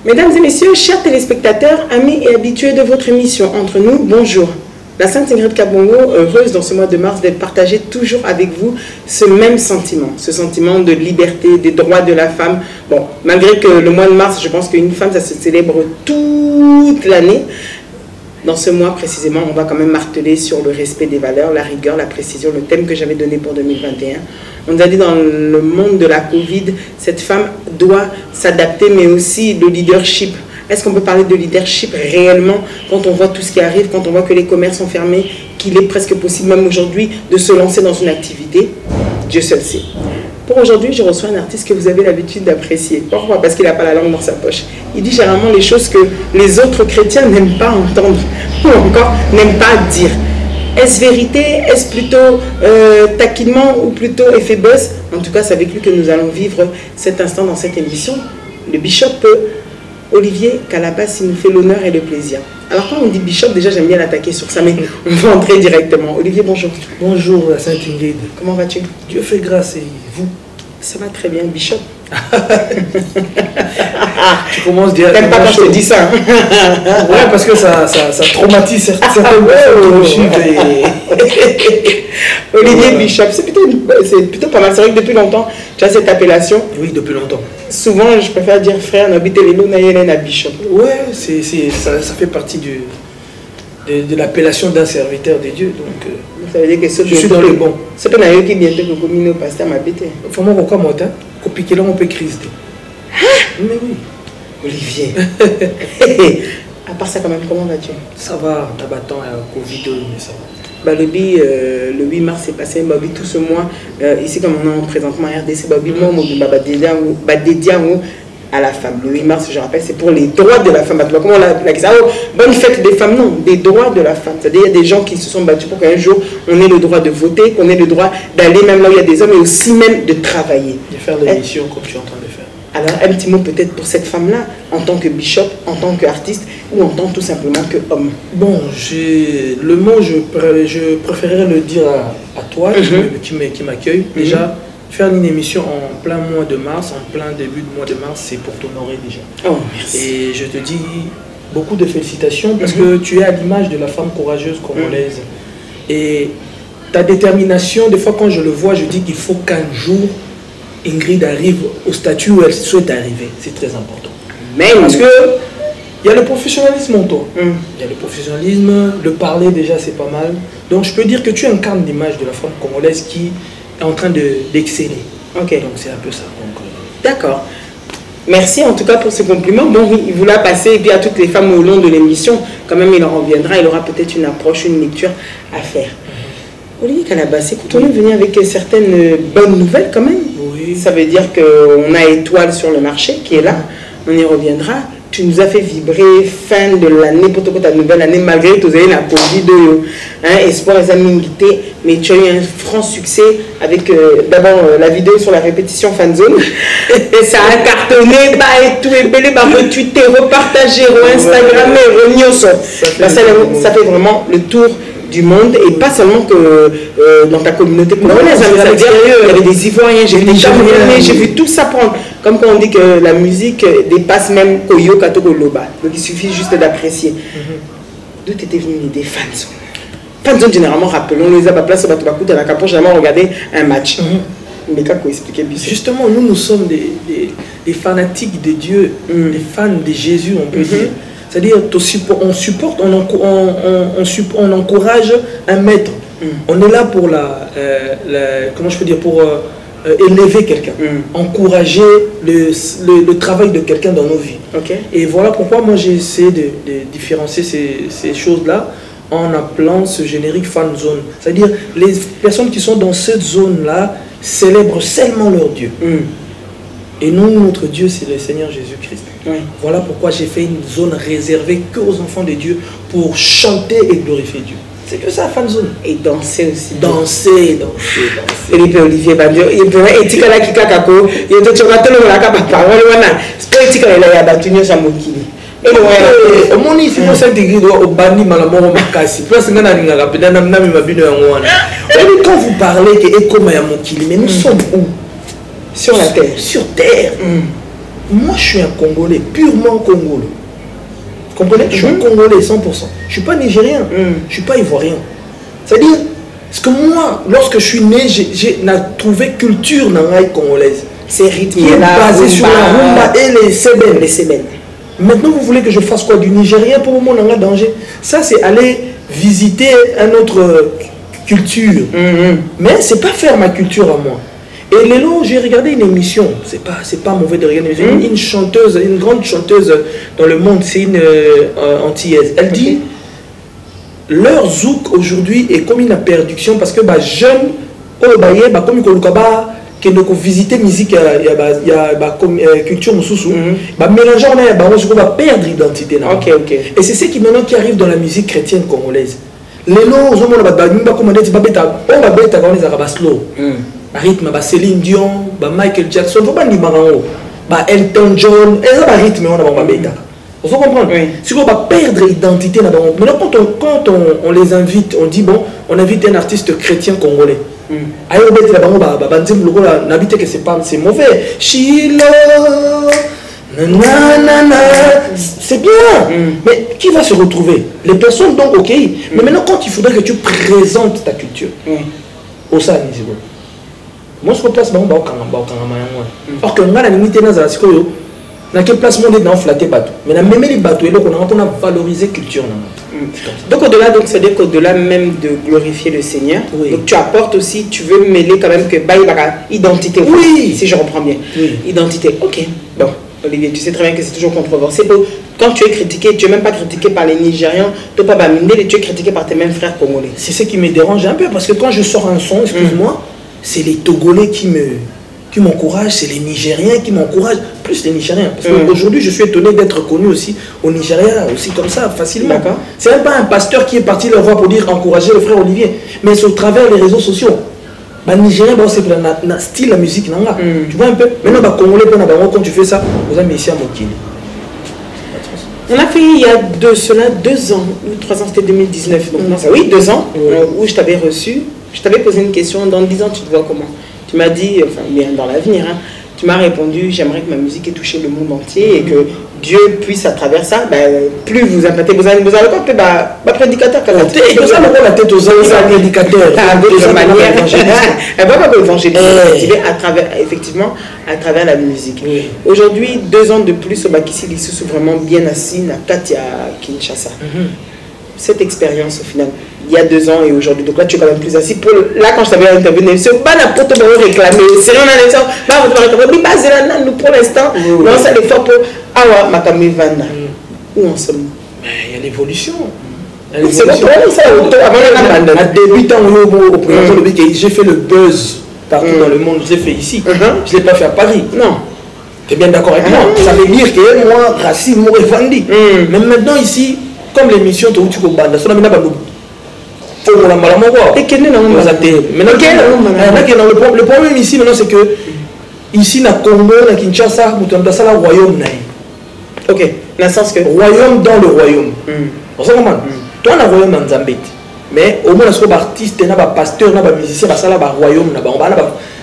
Mesdames et messieurs, chers téléspectateurs, amis et habitués de votre émission Entre nous, bonjour. La Sainte Ingrid Kabongo, heureuse dans ce mois de mars d'être partager toujours avec vous ce même sentiment, ce sentiment de liberté, des droits de la femme. Bon, malgré que le mois de mars, je pense qu'une femme, ça se célèbre toute l'année. Dans ce mois précisément, on va quand même marteler sur le respect des valeurs, la rigueur, la précision, le thème que j'avais donné pour 2021. On nous a dit dans le monde de la Covid, cette femme doit s'adapter, mais aussi le leadership. Est-ce qu'on peut parler de leadership réellement quand on voit tout ce qui arrive, quand on voit que les commerces sont fermés, qu'il est presque possible même aujourd'hui de se lancer dans une activité? Dieu seul sait. Pour aujourd'hui, je reçois un artiste que vous avez l'habitude d'apprécier. Pourquoi? Parce qu'il n'a pas la langue dans sa poche. Il dit généralement les choses que les autres chrétiens n'aiment pas entendre, ou encore n'aiment pas dire. Est-ce vérité? Est-ce plutôt taquinement ou plutôt effet buzz? En tout cas, c'est avec lui que nous allons vivre cet instant dans cette émission. Le bishop Olivier Calabas, il nous fait l'honneur et le plaisir. Alors quand on dit bishop, déjà j'aime bien l'attaquer sur ça, mais on va entrer directement. Olivier, bonjour. Bonjour la Sainte Ingrid. Comment vas-tu? Dieu fait grâce et vous? Ça va très bien, bishop. Tu commences déjà. T'aimes pas quand je te dis ça? Ouais, parce que ça traumatise certaines personnes qui nous suivent. Olivier Bishop, c'est plutôt pas mal. C'est vrai que depuis longtemps, tu as cette appellation. Oui, depuis longtemps. Souvent, je préfère dire frère, n'habitez les lots, n'ayez Bishop. Ouais, ça fait partie de l'appellation d'un serviteur de Dieu. Donc, ça veut dire que je suis dans le bon. C'est pas d'ailleurs qui bientôt que communion pasteur m'habite. Faut moi quoi moi qu'on pique là on peut crise. Mais oui. Olivier. À part ça quand même, comment vas-tu? Ça va, d'abattant Covid, mais ça va. Bah, le 8 mars est passé, bah, tout ce mois, ici comme on est présentement à RDC, à la femme. Le 8 mars, je rappelle, c'est pour les droits de la femme. Comment on l'a dit ça? Bonne fête des femmes, non, des droits de la femme. C'est-à-dire qu'il y a des gens qui se sont battus pour qu'un jour, on ait le droit de voter, qu'on ait le droit d'aller même là où il y a des hommes, et aussi même de travailler. De faire l'émission comme tu es en train de faire. Alors, un petit mot peut-être pour cette femme-là, en tant que bishop, en tant qu'artiste, ou en tant tout simplement qu'homme. Bon, le mot, je préférerais le dire à toi qui m'accueille. Déjà, faire une émission en plein mois de mars, en plein début de mois de mars, c'est pour t'honorer déjà. Oh, merci. Et je te dis beaucoup de félicitations parce que tu es à l'image de la femme courageuse congolaise. Et ta détermination, des fois quand je le vois, je dis qu'il faut qu'un jour, Ingrid arrive au statut où elle souhaite arriver. C'est très important. Mais parce que il y a le professionnalisme en toi. Il y a le professionnalisme, le parler déjà c'est pas mal. Donc je peux dire que tu incarnes l'image de la femme congolaise qui est en train d'exceller. Ok. Donc c'est un peu ça. D'accord. Merci en tout cas pour ce compliment. Bon, il vous l'a passé et puis à toutes les femmes au long de l'émission, quand même il en reviendra, il aura peut-être une approche, une lecture à faire. Olivier Calabas, écoute, on est venu avec certaines bonnes nouvelles quand même. Oui. Ça veut dire qu'on a Étoile sur le marché qui est là, on y reviendra. Tu nous as fait vibrer fin de l'année pour ta nouvelle année, malgré que tu as eu la Covid, Espoir et Zamingité, mais tu as eu un franc succès avec d'abord la vidéo sur la répétition fanzone. Et ça a cartonné, et tout, et belé, retweeté, repartagé, Instagrammé, ça fait vraiment le tour du monde, et pas seulement que dans ta communauté congolaise, il y avait des Ivoiriens, j'ai vu des Camerounais, j'ai vu tout ça prendre. Comme quand on dit que la musique dépasse même Koyo Katoko Loba. Donc il suffit juste d'apprécier. D'où t'étais venu l'idée fanzone? Fanzone, généralement, rappelons, les Abaplace, Batubakout, à la Capon, généralement regarder un match. Mais qu'est-ce qu'on expliquer? Justement, nous sommes des fanatiques de Dieu, des fans de Jésus, on peut dire. C'est-à-dire, on supporte, on encourage un maître. On est là pour comment je peux dire, pour élever quelqu'un, encourager le travail de quelqu'un dans nos vies. Et voilà pourquoi moi j'ai essayé de différencier ces choses-là en appelant ce générique fan zone. C'est-à-dire, les personnes qui sont dans cette zone-là célèbrent seulement leur Dieu. Et nous, notre Dieu, c'est le Seigneur Jésus-Christ. Voilà pourquoi j'ai fait une zone réservée qu'aux enfants de Dieu pour chanter et glorifier Dieu. C'est que ça, fan zone. Et danser aussi. Danser. Philippe Olivier Bandio, il peut être là qui kakako, il est tout le monde là qui parole, c'est pas éthique là, il y a battu nous à Mokili. Et le mon ici pour s'intégrer au bani malamoro makasi. Parce que na ringa rapida na mnami mabino ya ngwana. Et quand vous parlez que ekoma ya Mokili, mais nous sommes où? Sur la terre. Sur terre. moi je suis un Congolais, purement Congolais. Vous comprenez? Je suis un Congolais 100%. Je ne suis pas nigérien, je ne suis pas ivoirien. C'est-à-dire, parce que moi, lorsque je suis né, j'ai trouvé culture dans la congolaise. C'est rythme qui est basé sur la rumba et les sébènes. Maintenant, vous voulez que je fasse quoi? Du nigérien pour le moment, on a danger. Ça, c'est aller visiter une autre culture. Mais c'est pas faire ma culture à moi. Et Lélo, j'ai regardé une émission, c'est pas mauvais de regarder une émission, une chanteuse, une grande chanteuse dans le monde, c'est une antillaise. Elle dit, leur zouk aujourd'hui est comme une perdition parce que bah, jeunes, comme qui ne visiter musique, il y a culture moussoussou, mélanger on va perdre l'identité. Et c'est ce qui maintenant qui arrive dans la musique chrétienne congolaise. Lélo, on va slow. Rythme, Céline Dion, Michael Jackson, faut pas dire Elton John, et ça va rythme on va bêta. Vous comprenez? Si on va perdre l'identité, maintenant quand on les invite, on dit bon, on invite un artiste chrétien congolais. C'est mauvais. Chilo, c'est bien. Mais qui va se retrouver? Les personnes donc ok. Mais maintenant quand il faudrait que tu présentes ta culture, au sein moi je place or que nga na limite na za sikoyo na quelle place monde dans flatter bateau mais na même les bateaux et donc on a valorisé culture donc au-delà donc c'est-à-dire qu'au-delà même de glorifier le Seigneur donc tu apportes aussi tu veux mêler quand même que identité si je reprends bien identité ok bon Olivier tu sais très bien que c'est toujours controversé quand tu es critiqué tu es même pas critiqué par les Nigérians tu es critiqué par tes mêmes frères congolais c'est ce qui me dérange un peu parce que quand je sors un son excuse-moi c'est les Togolais qui m'encouragent, c'est les Nigériens qui m'encouragent, plus les Nigériens. Parce qu'aujourd'hui, je suis étonné d'être connu aussi au Nigeria, aussi comme ça, facilement. C'est même pas un pasteur qui est parti le voir pour dire encourager le frère Olivier, mais c'est au travers des réseaux sociaux. Les Nigériens, c'est le style, la musique, tu vois un peu. Maintenant, les Congolais, quand tu fais ça, vous avez ici à Mokili. On a fait il y a de cela 2 ans, ou 3 ans, c'était 2019. Donc, non, ça, oui, 2 ans, où je t'avais reçu. Je t'avais posé une question, dans 10 ans, tu te vois comment? Tu m'as dit, enfin, bien dans l'avenir, hein, tu m'as répondu, j'aimerais que ma musique ait touché le monde entier et que Dieu puisse, à travers ça, plus vous implanter, vous allez pas prédicateur. Et que ça, la tête aux prédicateurs. De manière, elle va pas évangéliser, effectivement, à travers la musique. Aujourd'hui, 2 ans de plus, au Bakissi Lissou, vraiment bien assis, na Katia Kinshasa. Cette expérience, au final, il y a 2 ans et aujourd'hui, donc là tu es quand même plus assis. Là, quand je t'avais intervenu, c'est pas n'importe quoi réclamer. C'est rien à l'instant. Là, on va réclamer. Mais nous, pour l'instant, on lance l'effort pour Awa Makami Vana. Où en sommes-nous? Il y a l'évolution. C'est bon, ça. Avant à débutant j'ai fait le buzz partout dans le monde. Je l'ai fait ici. Je ne l'ai pas fait à Paris. Non. Tu es bien d'accord avec moi? Ça veut dire que moi, Racine, moi, Evandi. Mais maintenant, ici, comme l'émission, tu as banda, ça n'a pas le problème ici maintenant c'est que ici na Congo, na Kinshasa, nous sommes dans le royaume. Ok, dans le sens que royaume dans le royaume. Vous savez comment? Toi na royaume en Zambie. Mais au moins les artistes, na pasteur, na musicien, ça là royaume na on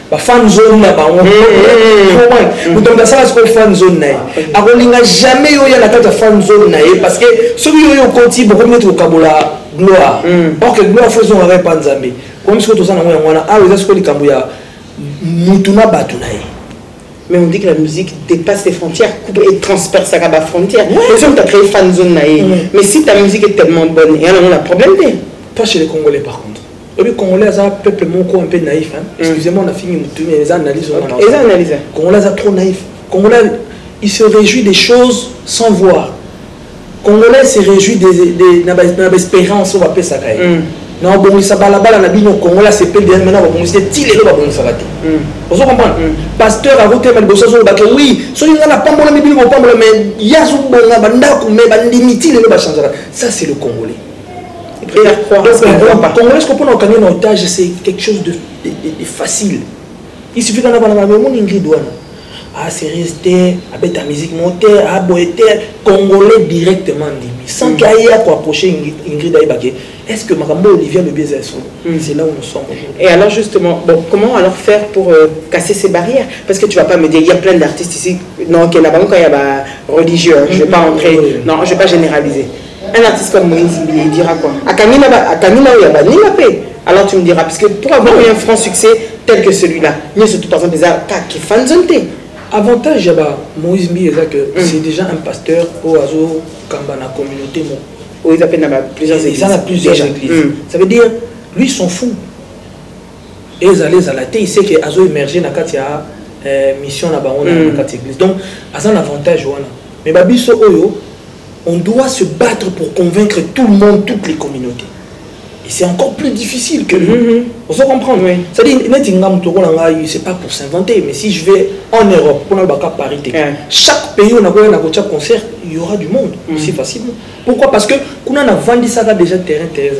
ba fan zone na ba on nous sommes dans la fan zone na. Akolinga jamais yo ya na kata fan zone na parce que celui yo konti beaucoup mettre au kabola gloire. Or que gloire faut son arrêt pas Nzambe. Comme ce que tout ça na mwana ah les escoli kambuya mutuna batunaye. Mais on dit que la musique dépasse les frontières, coupe et transperce sa frontière. Bien sûr, tu as créé fan zone naïe. Mais si ta musique est tellement bonne, il y a un problème. Pas chez les Congolais par contre. Les Congolais, c'est un peuple un peu naïf. Excusez-moi, on a fini les analyses. Les analyses. Les Congolais, c'est trop naïf. Les Congolais, ils se réjouissent des choses sans voir. Les Congolais se réjouissent des espérances, on va appeler ça. Non, bon, ça va là-bas, la Bible, Congolais, c'est peu bien maintenant, bon, c'est il est là, bon, ça va être. Vous comprenez? Pasteur a voté, mais oui, celui-là, on n'a pas mon ami, mais il y a ce bon, mais limité, il va changer. Ça, c'est le Congolais. Le Congolais, ce qu'on peut gagner en otage, c'est quelque chose de facile. Il suffit d'en avoir la même Ingrid. Ah, c'est resté, avec ta musique montée, à boiter, Congolais directement, sans qu'il y ait à approcher Ingrid Aïbake. Est-ce que Makambo Olivier le biais c'est là où nous sommes aujourd'hui. Et alors justement, bon, comment alors faire pour casser ces barrières? Parce que tu vas pas me dire, il y a plein d'artistes ici, non, qu'il y a il y a religieux, je vais pas entrer, non, je vais pas généraliser. Un artiste comme Moïse, il dira quoi? À Kamina, il y a ni la paix. Alors tu me diras, parce que pour avoir eu un franc succès tel que celui-là, nous surtout par exemple, qui fan zonté. Avantage, Moïse Mbi, c'est déjà un pasteur au Azo Kambana communauté. Oui, ils appellent plusieurs églises. Ils en ont plusieurs églises. Ça veut dire, lui, ils s'en fout. Et ils allaient à la tête, il sait que Azo émergé dans la mission là-bas, dans la église. Donc, ils ont un avantage. Mais Babiso Oyo, on doit se battre pour convaincre tout le monde, toutes les communautés. Et c'est encore plus difficile que nous. On se comprend, oui. C'est-à-dire, c'est pas pour s'inventer, mais si je vais en Europe, pour la parité, chaque pays où on a un concert, il y aura du monde aussi facilement. Pourquoi? Parce que quand on a vendu ça déjà terrain et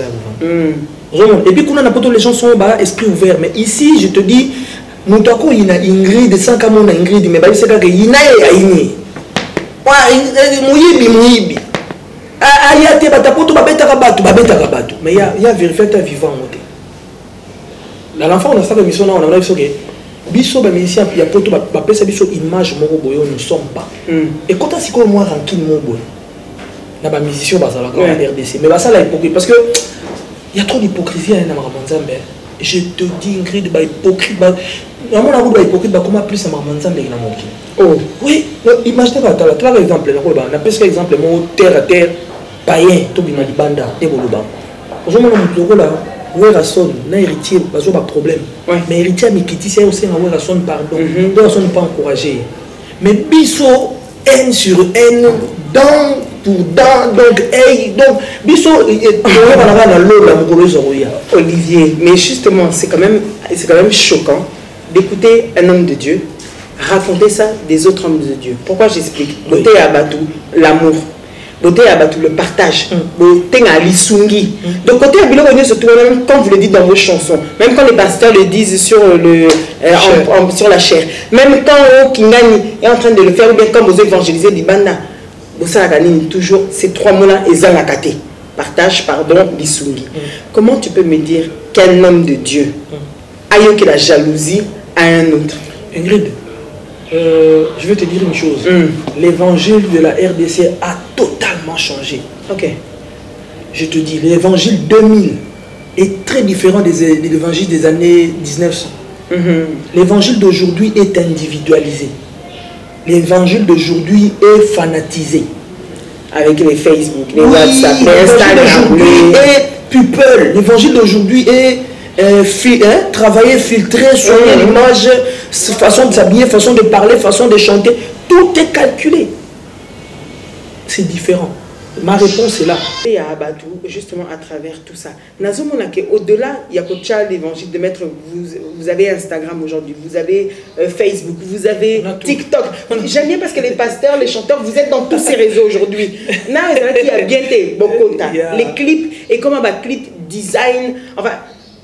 puis quand on a pas les gens sont esprit ouvert. Mais ici, je te dis, nous avons une Ingrid, sans qu'on a Ingrid, mais c'est que il y a une. Mais il y a vérificateur vivant. Dans l'enfant, on a cette mission là, on a dit que biso ba musicien il y a poto ba pesa biso image moko boyo nous sommes pas. Et quand on s'y comme moi ranking mon boy. Na ba musicien ba ça la RDC, mais ba ça la hypocrite parce que il y a trop d'hypocrisie dans Mamanzambe. Je te dis Ingrid ba hypocrite ba na mon amour ba hypocrite ba comment plus Mamanzambe na mon qui. Oh oui, imaginez pas par exemple na pesa exemple mon terre à terre païen to bima libanda et boloba. Aujourd'hui mon là Werason, n'a héritier, pas de problème. Mais héritier, mais qui tisse aussi un Werason, pardon. Donc, on ne pas encouragé. Mais biso, N sur N, dans pour dans, donc, hey, donc, biso, Olivier, mais justement, c'est quand même choquant d'écouter un homme de Dieu raconter ça des autres hommes de Dieu. Pourquoi j'explique? Beauté à Batou, l'amour. Beauté à Batou, le partage. Beauté à l'issungi. Donc, côté à Bilo, surtout, même quand vous le dites dans vos chansons, même quand les pasteurs le disent sur, sur la chair, même quand Kingani est en train de le faire, ou bien quand vous évangélisez l'Ibanda, vous toujours ces trois mots-là, ils ont la caté. Partage, pardon, l'issungi. Comment tu peux me dire qu'un homme de Dieu a eu que la jalousie à un autre? Ingrid, je vais te dire une chose. L'évangile de la RDC a totalement changé. Ok. Je te dis, l'évangile 2000 est très différent de l'évangile des années 1900. L'évangile d'aujourd'hui est individualisé. L'évangile d'aujourd'hui est fanatisé. Avec les Facebook, les WhatsApp, les Instagram, et people. L'évangile d'aujourd'hui est travailler, filtrer, soigner l'image, façon de s'habiller, façon de parler, façon de chanter. Tout est calculé. C'est différent. Ma réponse est là. Et à Abatou, justement à travers tout ça, au-delà, il y a l'évangile de mettre, vous avez Instagram aujourd'hui, vous avez Facebook, vous avez TikTok. J'aime bien parce que les pasteurs, les chanteurs, vous êtes dans tous ces réseaux aujourd'hui. Il y a bien les clips, et comment clip, design, enfin,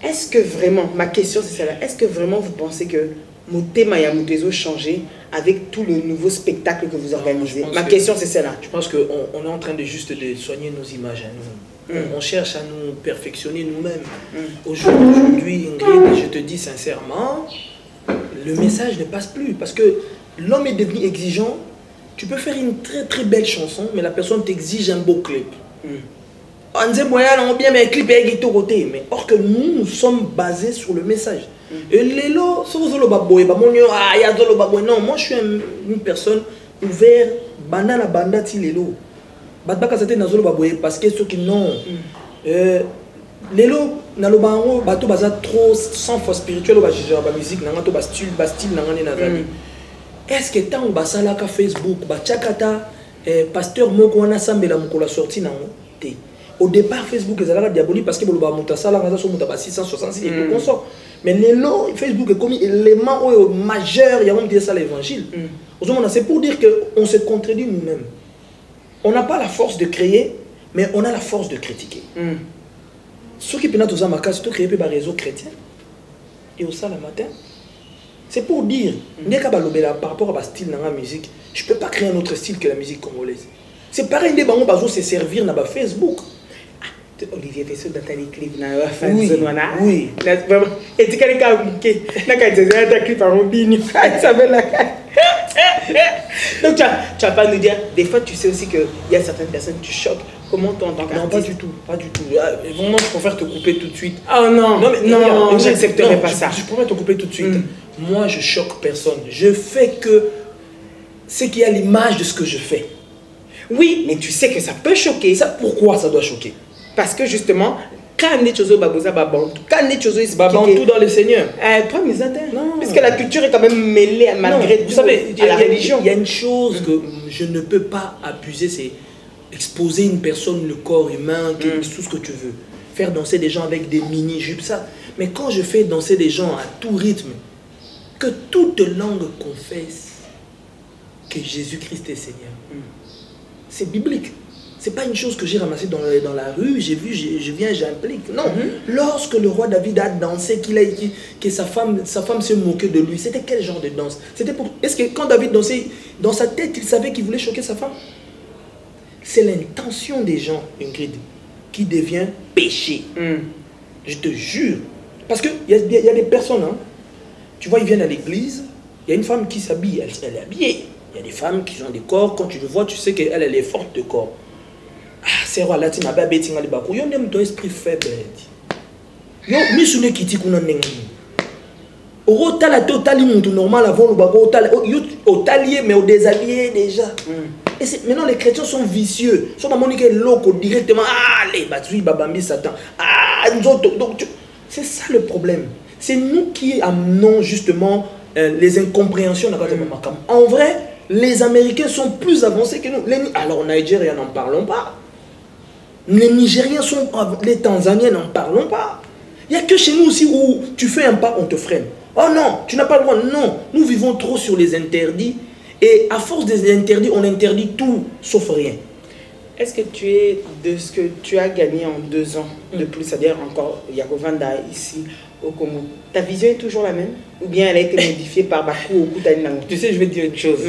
est-ce que vraiment, ma question c'est celle-là, est-ce que vraiment vous pensez que Motema Yamutezo changé avec tout le nouveau spectacle que vous organisez? Ma question c'est celle-là. Je pense qu'on est en train de juste de soigner nos images à nous. On cherche à nous perfectionner nous-mêmes. Aujourd'hui, Ingrid, je te dis sincèrement, le message ne passe plus parce que l'homme est devenu exigeant. Tu peux faire une très très belle chanson, mais la personne t'exige un beau clip. On dit bien mais clip est côté, mais or que nous sommes basés sur le message. Et lélo, non, moi je suis une personne ouverte, banana banda ti lélo. Batbaka c'était nazolo baboye parce que ceux qui non. Lélo nalobango bato baza trop sans foi spirituelle ou ba musique nanga to ba style nanga nazali. Est-ce que tant basala ka Facebook ba chakata pasteur moko wana sambela mukolo sorti nango té. Au départ, Facebook est diabolique parce que le a 666 et tout consort. Mais Facebook est comme élément majeur, il y a même dit ça l'évangile. C'est pour dire qu'on se contredit nous-mêmes. On n'a pas la force de créer, mais on a la force de critiquer. Ce qui peut être créé par les réseaux chrétiens et au salle matin. C'est pour dire, par rapport à style dans la musique, je ne peux pas créer un autre style que la musique congolaise. C'est pareil, les banques bazo se servir dans Facebook. Olivier Pesso dans ta clip na Oui, oui. Et tu connais quand na quand tu as ta clip en robine ça veut la donc tu vas pas nous dire des fois tu sais aussi que il y a certaines personnes tu choques comment toi en tant qu'artiste. Non, pas du tout, pas du tout. Vraiment, je préfère te couper tout de suite. Oh non, non, j'accepterai pas ça. Je préfère te couper tout de suite. Moi, je choque personne. Je fais que ce qui est à l'image de ce que je fais. Oui, mais tu sais que ça peut choquer. Ça, pourquoi ça doit choquer? Parce que justement, quand on est chose babosa babantou, quand on est chose babantou dans le Seigneur. Pas mes atteints. Parce que la culture est quand même mêlée malgré tout. Vous savez, à la religion. Il y a une chose que je ne peux pas abuser, c'est exposer une personne, le corps humain, tout ce que tu veux. Faire danser des gens avec des mini-jupes, ça. Mais quand je fais danser des gens à tout rythme, que toute langue confesse que Jésus-Christ est Seigneur. C'est biblique. C'est pas une chose que j'ai ramassée dans la rue, j'ai vu, je viens, j'implique. Non. Lorsque le roi David a dansé, que sa femme se moquait de lui, c'était quel genre de danse? C'était pour... Est-ce que quand David dansait, dans sa tête, il savait qu'il voulait choquer sa femme? C'est l'intention des gens, Ingrid, qui devient péché. Je te jure. Parce qu'il y a des personnes, hein, tu vois, ils viennent à l'église, il y a une femme qui s'habille, elle est habillée. Il y a des femmes qui ont des corps, quand tu le vois, tu sais qu'elle est forte de corps. Ah, c'est roi, là, tu n'as pas bêté, il y a un esprit faible. Yo, mais ce n'est qui dit qu'on a un au total, normal avant le bago, au talier, mais au déshabillé déjà. Et maintenant, les chrétiens sont vicieux. Ils sont dans mon loco directement. Ah, les battus, babambi, Satan. Ah, nous autres. Donc, c'est ça le problème. C'est nous qui amenons justement les incompréhensions. En vrai, les Américains sont plus avancés que nous. Alors, en Nigeria, n'en parlons pas. Les Nigériens sont... Les Tanzaniens, n'en parlons pas. Il n'y a que chez nous aussi où tu fais un pas, on te freine. Oh non, tu n'as pas le droit. Non, nous vivons trop sur les interdits. Et à force des interdits, on interdit tout, sauf rien. Est-ce que tu es de ce que tu as gagné en 2 ans de plus, c'est-à-dire encore Yakovanda ici au Congo, ta vision est toujours la même? Ou bien elle a été modifiée par Bakou ou Koutani? Tu sais, je vais te dire une chose.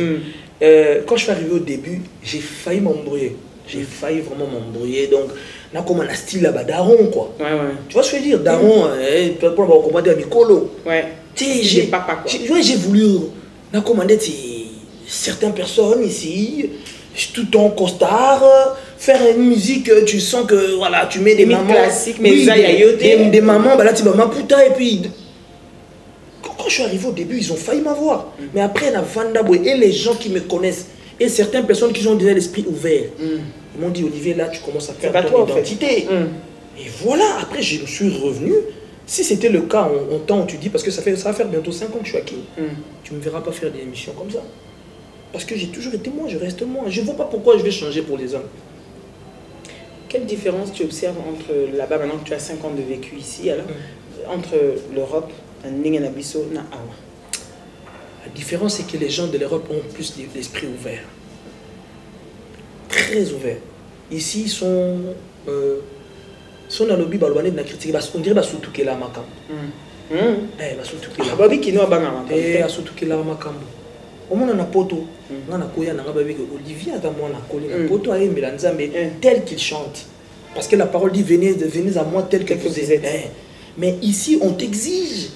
Quand je suis arrivé au début, j'ai failli m'embrouiller. J'ai failli vraiment m'embrouiller. Donc, on a comme un style là-bas, daron quoi. Ouais. Tu vois ce que je veux dire? Daron, pour avoir commandé à Mikolo. Ouais. J'ai voulu commander certaines personnes ici, tout en costard, faire une musique, tu sens que voilà, tu mets des mamans classiques, mais oui, des mamans, bah là tu vas m'apputa et puis quand je suis arrivé au début, ils ont failli m'avoir. Mais après, la Vandaboué et les gens qui me connaissent et certaines personnes qui ont déjà l'esprit ouvert, ils m'ont dit Olivier, là tu commences à faire ton identité. Et voilà, après je suis revenu. Si c'était le cas en temps où tu dis, parce que ça va faire bientôt 5 ans que je suis à Kin, tu ne me verras pas faire des émissions comme ça. Parce que j'ai toujours été moi, je reste moi. Je ne vois pas pourquoi je vais changer pour les hommes. Quelle différence tu observes entre là-bas, maintenant que tu as 5 ans de vécu ici, alors, entre l'Europe, Ningenabiso, na Awa? La différence, c'est que les gens de l'Europe ont plus l'esprit ouvert. Très ouvert. Ici, ils sont... Si on a lobby, on a critiqué, on dirait que surtout que la makam. Surtout que la babi qui nous a bangama. Surtout que la makam. Au moins on a poto. On a koya na babi que Olivier a moi na koli na poto a aimé Nzambe tel qu'il chante. Parce que la parole dit venez à moi tel que vous êtes. Mais ici on t'exige.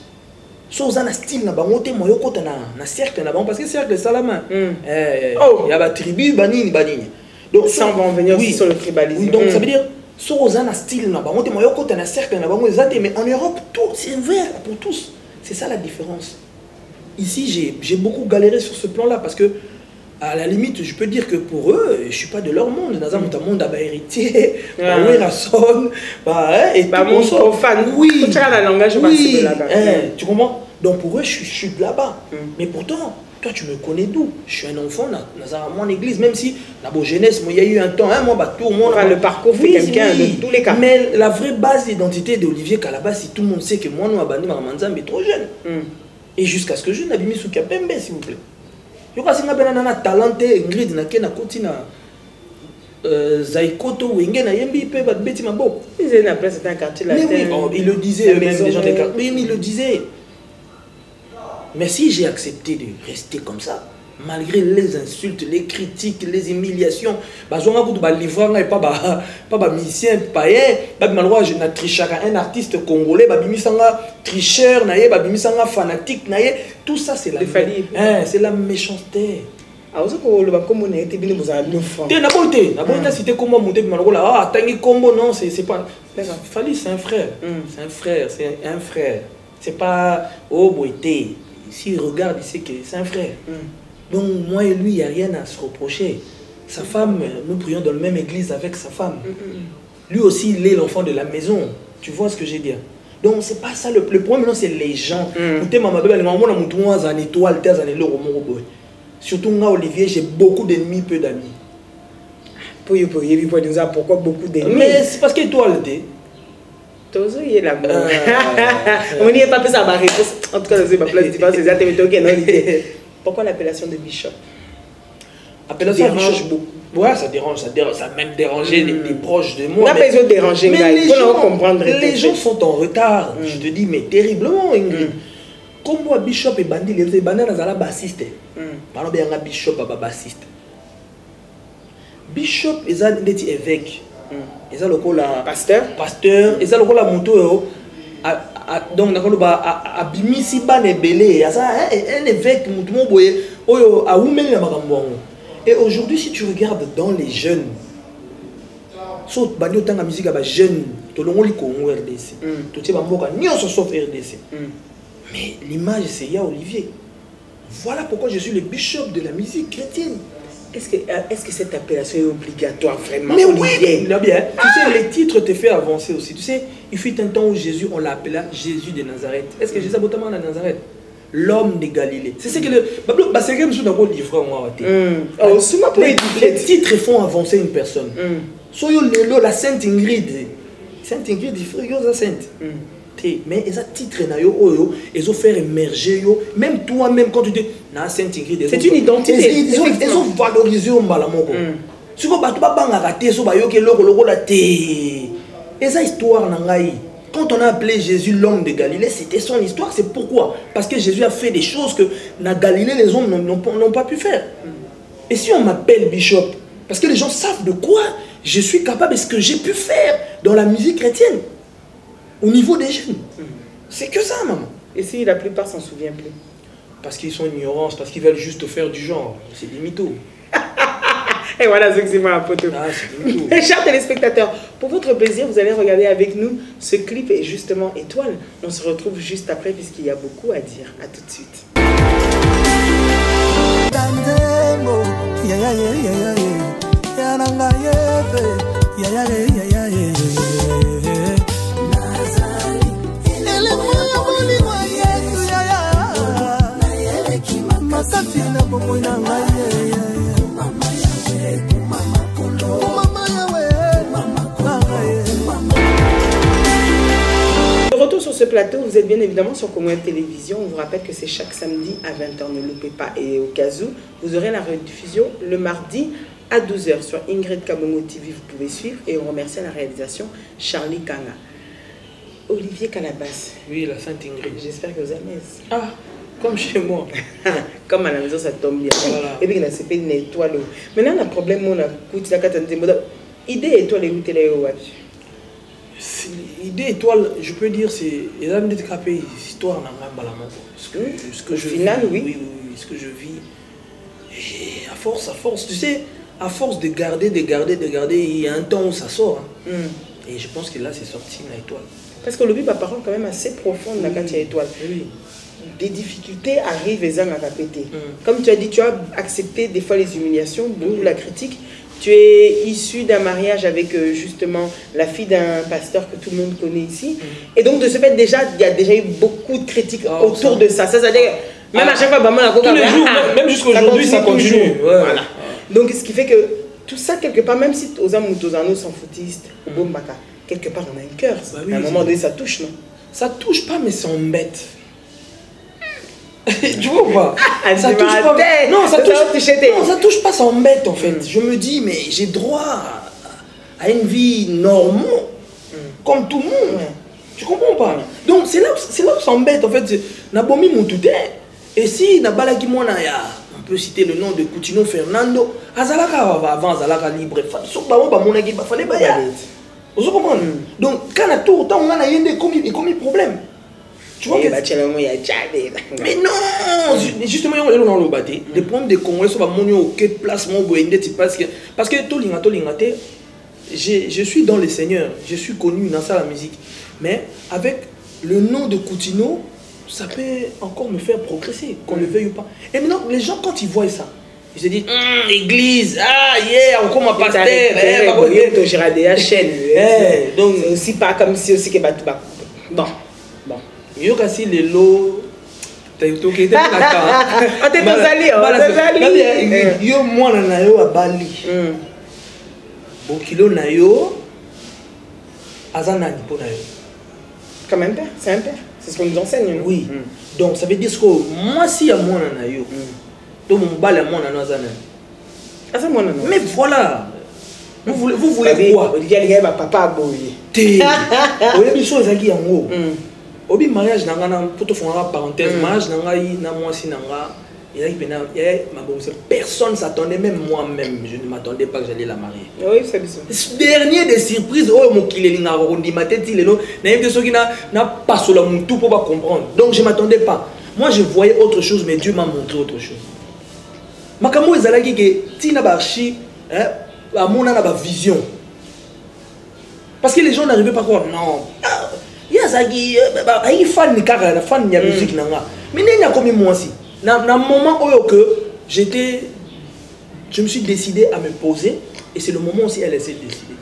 Soit on a style na bango te moyo kota na cercle na bango parce que cercle salama. Il y a ba tribu banini. Donc ça on va en venir aussi sur le tribalisme. Donc ça veut dire soit on a un style na bango te moyo kota na cercle na bango exact mais en Europe tout c'est ouvert pour tous. C'est ça la différence. Ici, j'ai beaucoup galéré sur ce plan-là parce que, à la limite, je peux dire que pour eux, je ne suis pas de leur monde. Dans un monde à héritier, mon profane. Oui, la langage oui. Tu comprends? Donc pour eux, je suis de là-bas. Mais pourtant, toi, tu me connais d'où? Je suis un enfant dans mon église, même si, dans la jeunesse, il y a eu un temps, tout le monde. Le parcours fait quelqu'un de tous les cas. Mais la vraie base d'identité d'Olivier Kalaba, si tout le monde sait que moi, nous, Abani Maramanzam est trop jeune. Et jusqu'à ce que je n'ai mis sous Kapembe, s'il vous plaît. Je crois que c'est un talenté, Ingrid, na kotina Zaikoto, Wenge, na Yembi, peut battre Betty Mabo. Ils étaient après, c'était un quartier latin. Mais oui, il le disait, même les gens des quartiers. Mais il le disait. Mais si j'ai accepté de rester comme ça, malgré les insultes, les critiques, les humiliations, bazonga kutu ba livranga et pas musicien païen, ba malwa je na trichaka un artiste congolais, ba bimisanga tricheur naie, ba bimisanga fanatique naie, tout ça c'est la c'est la méchanceté. Ah vous ko le ba kombo na été bini vous avez le franc. Té na bonté, cité comment monter malola ah tangi combo non c'est pas Fally c'est un frère. C'est un frère. C'est pas oh boité. S'il regarde, il sait que c'est un frère. Donc moi et lui, il n'y a rien à se reprocher. Sa femme, nous prions dans la même église avec sa femme. Lui aussi, il est l'enfant de la maison. Tu vois ce que j'ai dit? Donc c'est pas ça le problème, maintenant c'est les gens. Surtout moi, Olivier, j'ai beaucoup d'ennemis, peu d'amis. Pourquoi beaucoup d'ennemis? Mais c'est parce que toi, le il est là. On n'y est pas fait ça. En tout cas, c'est ma place. Pourquoi l'appellation de Bishop? Appellation dérange beaucoup. Ouais, ça dérange, ça a même dérangé les proches de moi. On n'a pas besoin de déranger, mais les gens sont en retard. Je te dis, mais terriblement, Ingrid. Comme moi, Bishop et Bandi, les bananes à la bassiste. Par exemple, il y a un Bishop à bassiste. Bishop est un évêque. Et ça le pasteur et ça le la moto donc a bimisi ban ebele un évêque mutumo boye oyo a umeli makambo. Et aujourd'hui si tu regardes dans les jeunes so bandi otanga musique ba jeune to longoli Congo RDC to tie ba mboka nyonso sauf RDC mais l'image c'est ya Olivier. Voilà pourquoi je suis le bishop de la musique chrétienne. Est-ce que cette appellation est obligatoire vraiment? Mais oui, bien. Tu sais, les titres te font avancer aussi. Tu sais, il fut un temps où Jésus, on l'appelait Jésus de Nazareth. Est-ce que Jésus a notamment à Nazareth? L'homme de Galilée. C'est ce que le... C'est comme si on a un livre en les titres font avancer une personne. Soyons la Sainte Ingrid. Sainte Ingrid, il faut que sainte. Mais ils ont titre ils ont fait émerger même toi-même quand tu dis c'est une identité. Ils ont valorisé au malamoko. Si vous battez pas raté so ba yoke loko la té. Et ça histoire nangai. Quand on a appelé Jésus l'homme de Galilée, c'était son histoire. C'est pourquoi? Parce que Jésus a fait des choses que dans Galilée les hommes n'ont pas pu faire. Et si on m'appelle Bishop, parce que les gens savent de quoi je suis capable et ce que j'ai pu faire dans la musique chrétienne. Au niveau des jeunes. C'est que ça, maman. Et si la plupart s'en souviennent plus? Parce qu'ils sont ignorants, parce qu'ils veulent juste faire du genre. C'est des mythos. Et voilà ce que c'est moi la photo. Ah, c'est des mythos. Chers téléspectateurs, pour votre plaisir, vous allez regarder avec nous ce clip et justement Étoile. On se retrouve juste après puisqu'il y a beaucoup à dire. A tout de suite. De retour sur ce plateau, vous êtes bien évidemment sur Communauté Télévision. On vous rappelle que c'est chaque samedi à 20h, ne loupez pas. Et au cas où, vous aurez la rediffusion le mardi à 12h sur Ingrid Kabongo TV, vous pouvez suivre. Et on remercie à la réalisation Charlie Kanga. Olivier Calabas. Oui, la Sainte Ingrid. J'espère que vous aimez. Ah, comme chez moi. Comme à la maison, ça tombe bien. Voilà. Et puis, il a une étoile. Maintenant, le problème, on a coûté la carte de idée étoile et où tu es Idée étoile, je peux dire, c'est une histoire ce que je final, vis, oui. Ce que je vis. Et à force, tu sais, à force de garder, il y a un temps où ça sort. Hein. Et je pense que là, c'est sorti une étoile. Parce que le but, ma parole quand même assez profonde dans la carte étoile. Oui. Des difficultés arrivent et ça m'a répété. Comme tu as dit, tu as accepté des fois les humiliations, beaucoup la critique. Tu es issu d'un mariage avec justement la fille d'un pasteur que tout le monde connaît ici. Et donc de ce fait, déjà, il y a déjà eu beaucoup de critiques autour de ça. C'est-à-dire même à chaque fois, tous les jours, même jusqu'à aujourd'hui, ça continue. Ouais. Voilà. Donc ce qui fait que tout ça, quelque part, même si aux âmes ou aux anneaux sont foutistes, au Bombaka, quelque part on a un cœur. Bah oui, à un moment donné, ça touche, non? Ça touche pas, mais ça embête. Tu vois ou pas? Ça touche pas. Non, ça touche pas, ça embête en fait. Je me dis, mais j'ai droit à une vie normale, comme tout le monde. Tu comprends pas? Donc c'est là où ça embête en fait. Nabomi Moutouté, Et si Nabalaki Mwana, on peut citer le nom de Coutinho Fernando, Azalaka avant Azalaka libre, il fallait pas y aller. Vous comprenez? Donc, quand on a tout autant, on a des problèmes. Tu vois que... Mais non! Justement, on est dans le bâti. Les problèmes des Congolais sont aucun placement parce que tout je suis dans le Seigneur, je suis connu dans ça la musique. Mais avec le nom de Coutinho, ça peut encore me faire progresser, qu'on le veuille ou pas. Et maintenant, les gens, quand ils voient ça, ils se disent, église, ah, yeah, encore ma pasteur, j'irai des chaînes. Donc, c'est aussi pas comme si aussi que bon. Il y a aussi les lots. Il y a moi, à Bali. Bon, kilo na yo, azanani pour na yo. Comme un père, c'est un père. C'est ce qu'on nous enseigne. Non? Oui. Donc ça veut dire que moi si à moi na yo, donc mon bal à moi na azanani. Mais voilà. Vous voulez quoi? Il y a papa boy. Té. Oye biso ezaki yango. Obi mariage nanga pour te faire une parenthèse, mariage nanga na moi si nanga. Personne ne s'attendait, même moi-même, je ne m'attendais pas que j'allais la marier. Oui, c'est bien. Dernier des surprises, oh mon kilé, ma tête, il est là, n'a pas sur la moutou pour pas comprendre. Donc je ne m'attendais pas. Moi je voyais autre chose, mais Dieu m'a montré autre chose. Makamo ezalaki que tina bachi, à mon ana ba vision. Parce que les gens n'arrivaient pas à croire. Non. Il y a ça qui, il fan de car la fan de musique nanga. Mais il y a combien moi aussi. Dans le moment où je me suis décidé à me poser, et c'est le moment aussi où elle essaie de décider.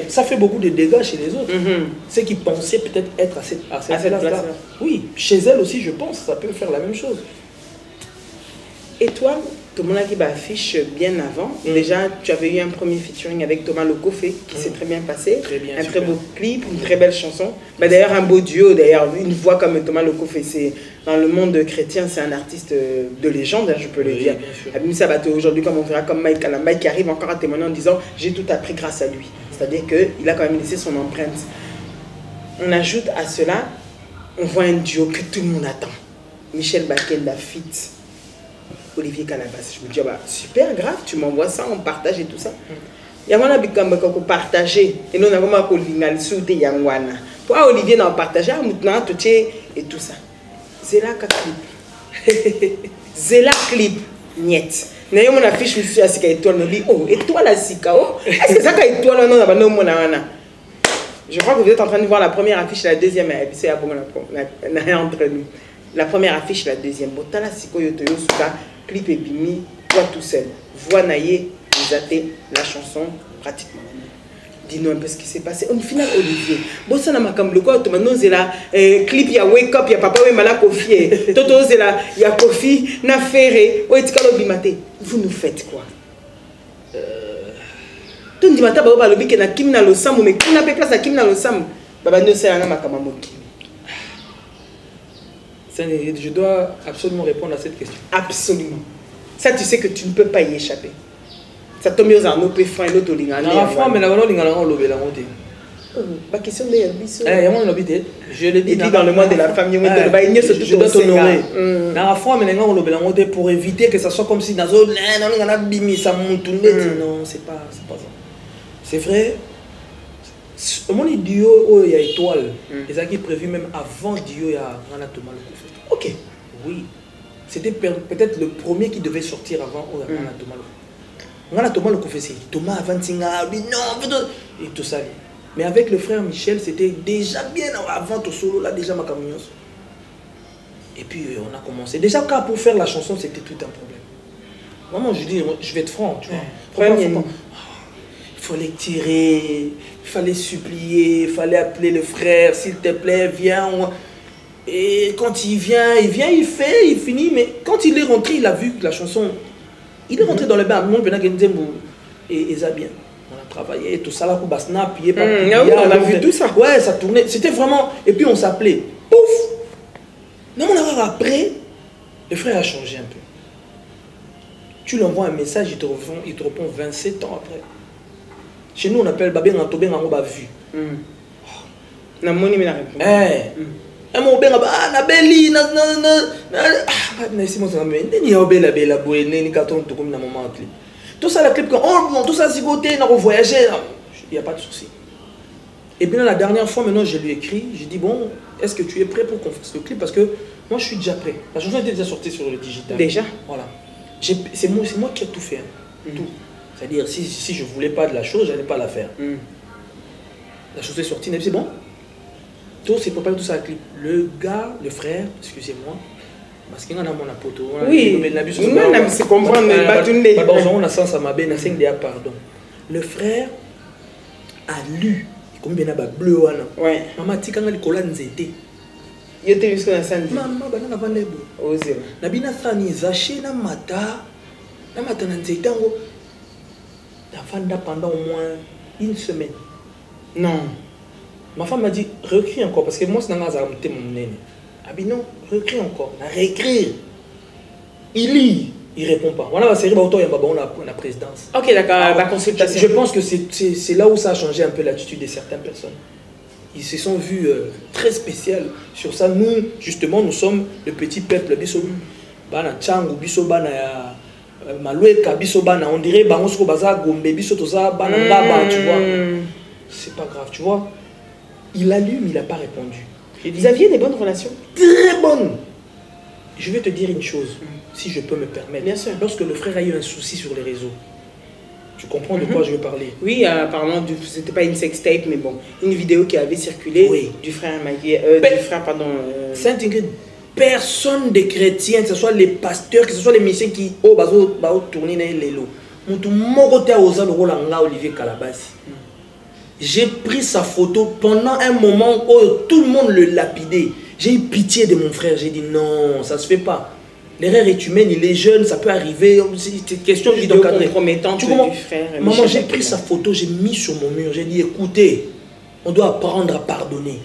Ça fait beaucoup de dégâts chez les autres. Ceux qui pensaient peut-être être à cette place-là. Oui, chez elle aussi, je pense, ça peut faire la même chose. Et toi, Thomas qui affiche bien avant. Déjà, tu avais eu un premier featuring avec Thomas Lokofé qui s'est très bien passé. Très bien, un très beau clip, une très belle chanson. Bah, d'ailleurs, un beau duo. D'ailleurs, une voix comme Thomas Lokofé, c'est dans le monde chrétien, c'est un artiste de légende, je peux le dire. Abim Sabato, aujourd'hui, comme on verra, comme Mike Kalamba, qui arrive encore à témoigner en disant j'ai tout appris grâce à lui. C'est-à-dire qu'il a quand même laissé son empreinte. On ajoute à cela, on voit un duo que tout le monde attend. Michel Bakenda fit Olivier Calabas. Je me dis, bah, super grave, tu m'envoies ça, on partage et tout ça. Il y a un peu de partager. Et nous, on a vraiment pour Olivier, on a partagé, et tout ça. C'est là clip. C'est là clip. Niet. N'a mon affiche, monsieur, à Sika étoile, me dit, oh, étoile à Sika, oh. Est-ce que ça qu'a étoile, non, non, non, je crois que vous êtes en train de voir la première affiche et la deuxième, et puis c'est entre nous. La première affiche, la deuxième. Botala Siko Yotoyo Suka. Clip et bimi, toi tout seul. Voix naïe, Zate, la chanson, pratiquement. Dis-nous un peu ce qui s'est passé. Au final, Olivier, bon, ça n'a pas comme le quoi, tu m'as dit là, clip, il y a Wake Up, il y a Papa, il y a Kofi, Toto, il y a Kofi, Nafere, Oetikalo Bimate. Vous nous faites quoi? Tu me dis, Mata, Baba, le bique, na Kim na lo Sam, mais qui n'a pas place à Kim na lo Sam? Baba, nous, c'est un Makamamoki. Je dois absolument répondre à cette question. Absolument. Ça, tu sais que tu ne peux pas y échapper. Ça tombe aux arnaud, puis fin, l'autre au lingala. La fois, mais la valeur lingala, on l'a la montée. Ma question de Yalbiso. Je l'ai dit dans le monde de la famille, je dois t'honorer. La fois, mais on l'a la montée pour éviter que ça soit comme si dans un ça monte. Non, c'est pas ça. C'est vrai. Mon idiot, il y a étoile. Et ça qui est prévu même avant Dio, il y a Thomas Lokofé. Ok. Oui. C'était peut-être le premier qui devait sortir avant Thomas Lokofé. Thomas Lokofé, c'est Thomas Avantinga, non, et tout ça. Mais avec le frère Michel, c'était déjà bien avant tout solo, là, déjà ma camion. Et puis on a commencé. Déjà, pour faire la chanson, c'était tout un problème. Vraiment, je dis, je vais être franc, tu vois. Il fallait tirer, il fallait supplier, il fallait appeler le frère, s'il te plaît, viens. Et quand il vient, il fait, il finit. Mais quand il est rentré, il a vu que la chanson, il est rentré dans le bain. Et ça bien. On a travaillé, tout ça là pour Snap, on a vu tout ça. Ouais, ça tournait. C'était vraiment. Et puis on s'appelait. Pouf! Non, après, le frère a changé un peu. Tu lui envoies un message, il te répond 27 ans après. Chez nous, on appelle Babé Ngantobé Ngango Bavu. un mot bien na beli na c'est moi ça mais ni obela bela boé ni carton tout comme na moment clip tout ça la clip quand oh tout ça si côté na voyager il y a pas de souci. Et bien la dernière fois maintenant je lui ai écrit, j'ai dit bon, est-ce que tu es prêt pour qu'on fasse le clip parce que moi je suis déjà prêt. La chanson était déjà sortie sur le digital. Déjà. Voilà. C'est moi qui ai tout fait, hein. Tout. C'est-à-dire si je voulais pas de la chose, j'allais pas la faire. La chose est sortie, c'est bon. Tout c'est préparé tout ça clip. Le gars, le frère, excusez-moi, parce qu'il y a mon apoto. Oui. C'est comprendre on a sens à ma benne, pardon. Le frère a lu. Comme bien à bleu ouais. Maman tika ngali kola nzete. Yote jusqu'à la scène. Maman bana na vanebo. Osé. Na bina sani zaché na mata na nzete ngo. La fanda pendant au moins une semaine. Non. Ma femme m'a dit réécris encore parce que moi c'est dans un thème mon nene. Ah ben non, réécris encore, na réécrire. Il lit. Il répond pas. Voilà la série Baoto et on a présidence. Ok, d'accord, la consultation. Je pense que c'est là où ça a changé un peu l'attitude de certaines personnes. Ils se sont vus très spécial sur ça. Nous, justement, nous sommes le petit peuple. Biso bana changu, biso bana malueka, biso bana on dirait bangosko baza gombe, biso toza bana ngaba, tu vois. C'est pas grave, tu vois. Il a lu, mais il n'a pas répondu. Vous aviez des bonnes relations? Très bonnes. Je vais te dire une chose, si je peux me permettre. Bien sûr. Lorsque le frère a eu un souci sur les réseaux, tu comprends de quoi je veux parler? Oui, apparemment, c'était pas une sextape, mais bon, une vidéo qui avait circulé du frère Sainte Ingrid, personne des chrétiens, que ce soit les pasteurs, que ce soit les missions qui ont tourné dans les lots. Olivier Calabasi. J'ai pris sa photo pendant un moment où tout le monde le lapidait. J'ai eu pitié de mon frère, j'ai dit non, ça se fait pas. L'erreur est humaine, il est jeune, ça peut arriver, c'est une question d'encadrer. Tu comprends? Maman, j'ai pris sa photo, j'ai mis sur mon mur, j'ai dit écoutez, on doit apprendre à pardonner.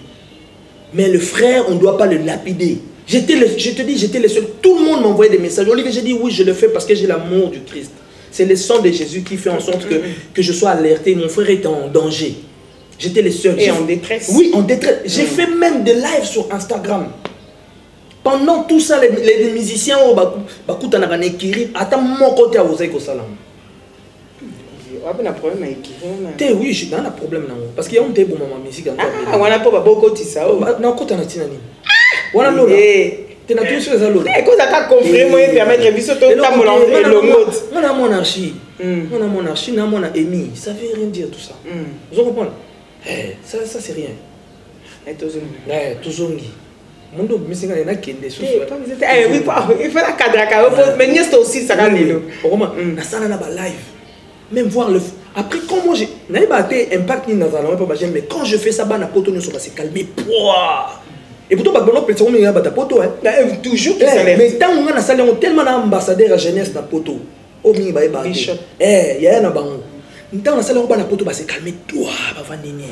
Mais le frère, on ne doit pas le lapider. Je te dis, j'étais le seul. Tout le monde m'envoyait des messages. Olivier, j'ai dit oui, je le fais parce que j'ai l'amour du Christ. C'est le sang de Jésus qui fait en sorte que je sois alerté. Mon frère était en danger. J'étais le seul. Et en détresse. Oui, en détresse. J'ai fait même des lives sur Instagram. Pendant tout ça, les musiciens, il y a un problème avec qui? Oui, j'ai un problème. Parce qu'il y a un bon moment musique. Ah, on a pas beaucoup de ça. Non, quand on a tinani. Voilà l'eau. Tu n'as tout sur les allos. Et quand tu as compris, moi, permettre de biso tout ta molange le mode. On a monarchie. On a monarchie, on a mon ami. Ça veut rien dire tout ça. Vous comprenez? Ça c'est rien. Et tozongi. Tozongi. Mon dos, mais c'est quand il y a qui des choses. Oui, il faut la cadre. Mais c'est aussi ça. Na ça na ba live. Même voir le. Après, quand moi j'ai. N'a pas été impact ni dans un mais quand je fais ça, na poto ne se passe calmer. Et pourtant, bah, bon, peut-être on y a ta poto, hein. Toujours. Mais tant on a salé, on tellement d'ambassadeurs à jeunesse na poto. Oh, mi ba ba. Il y a un bango. Tant on a salé, on na poto, bah c'est calmer toi, bah va nini.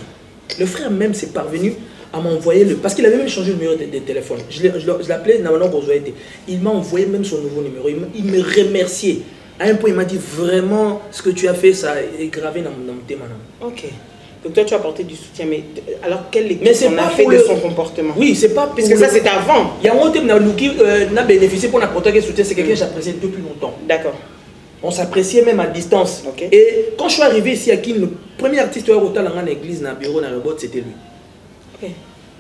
Le frère même s'est parvenu à m'envoyer le. Parce qu'il avait même changé le numéro de téléphone. Je l'appelais Namano Gozoete. Il m'a envoyé même son nouveau numéro. Il me remerciait. À un point, il m'a dit vraiment ce que tu as fait, ça est gravé dans mon thème. Ok. Donc toi, tu as apporté du soutien. Mais alors, quelle lecture on a fait de son comportement? Oui, c'est pas. Parce que ça, c'est avant. Il y a un thème qui n'a bénéficié pour apporter un soutien. C'est quelqu'un que j'appréciais depuis longtemps. D'accord. On s'appréciait même à distance. Okay. Et quand je suis arrivé ici à Kin, le premier artiste qui a été dans l'église, dans le bureau, dans le robot, c'était lui. Ok.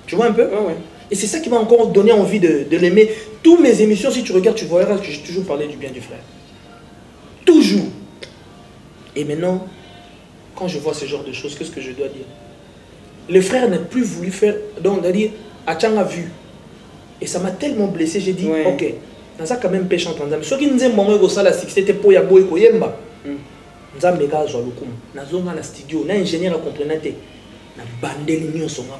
Tu vois un peu? Ouais. Et c'est ça qui m'a encore donné envie de l'aimer. Toutes mes émissions, si tu regardes, tu verras que j'ai toujours parlé du bien du frère. Toujours. Et maintenant, quand je vois ce genre de choses, qu'est-ce que je dois dire? Le frère n'a plus voulu faire, donc c'est-à-dire, Achang a vu. Et ça m'a tellement blessé, j'ai dit, ok, dans ça quand même pêche en train de ce qui nous a montré ça la c'était pour ya boy koyemba. Nous avons méga joie le coup. Nous avons dans le studio, nous ingénieur à comprendre na bandeli ni on songa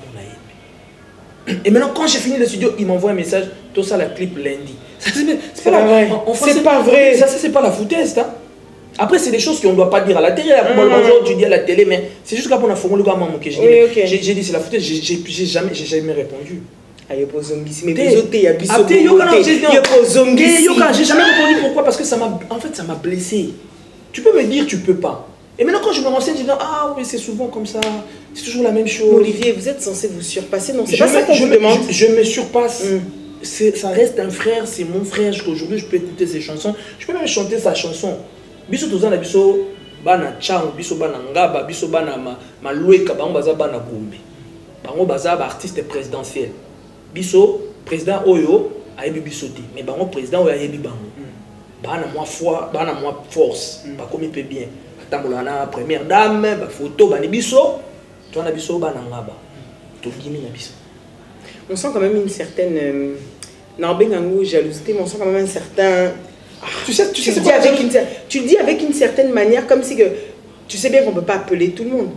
mon. Et maintenant quand j'ai fini le studio, il m'envoie un message, tout ça la clip lundi. C'est pas vrai. C'est pas vrai. Ça c'est pas la foutaise, hein. Après, c'est des choses qu'on ne doit pas dire à la télé. Tu dis à la télé, mais c'est juste qu'on a formulé le gamin que j'ai dit, c'est la foutaise, j'ai jamais répondu. J'ai jamais répondu pourquoi? Parce que ça m'a blessé. Tu peux me dire tu peux pas. Et maintenant, quand je me renseigne, je dis, ah oui, c'est souvent comme ça, c'est toujours la même chose. Olivier, vous êtes censé vous surpasser, non? C'est pas ça qu'on vous demande. Je me surpasse. Ça reste un frère, c'est mon frère. Aujourd'hui, je peux écouter ses chansons. Je peux même chanter sa chanson. Biso tozana biso bana chang, biso bana ngaba, biso bana maloueka, bango baza bana gombe. Bango baza artiste présidentiel. Biso président oyo ayebi biso te, mais bango président oyo ayebi bango. Bana moi foi, bana moi force. Ba komi pe bien. Tambola na première dame, ba photo bani biso, tona biso bana ngaba. To gimi na biso. On sent quand même une certaine jalousie, mais on sent quand même un certain... Tu le dis avec une certaine manière, comme si que tu sais bien qu'on ne peut pas appeler tout le monde.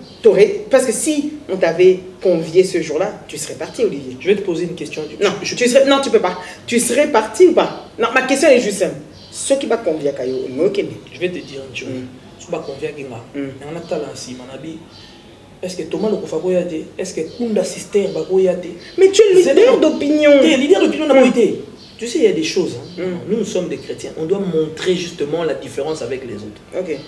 Parce que si on t'avait convié ce jour-là, tu serais parti, Olivier. Je vais te poser une question. Non, tu ne peux pas. Tu serais parti ou pas? Non, ma question est juste simple. Ceux qui vont convier à Kayo, je vais te dire une chose. Ceux qui vont convier à Kinga, on a talent si, mon ami. Est-ce que Thomas Lokofagoyate? Est-ce que Kunda Sister Bagoyate? Mais tu es leader d'opinion. Tu es leader d'opinion n'a pas été. Tu sais, il y a des choses. Hein. Nous sommes des chrétiens. On doit montrer justement la différence avec les autres. Ok.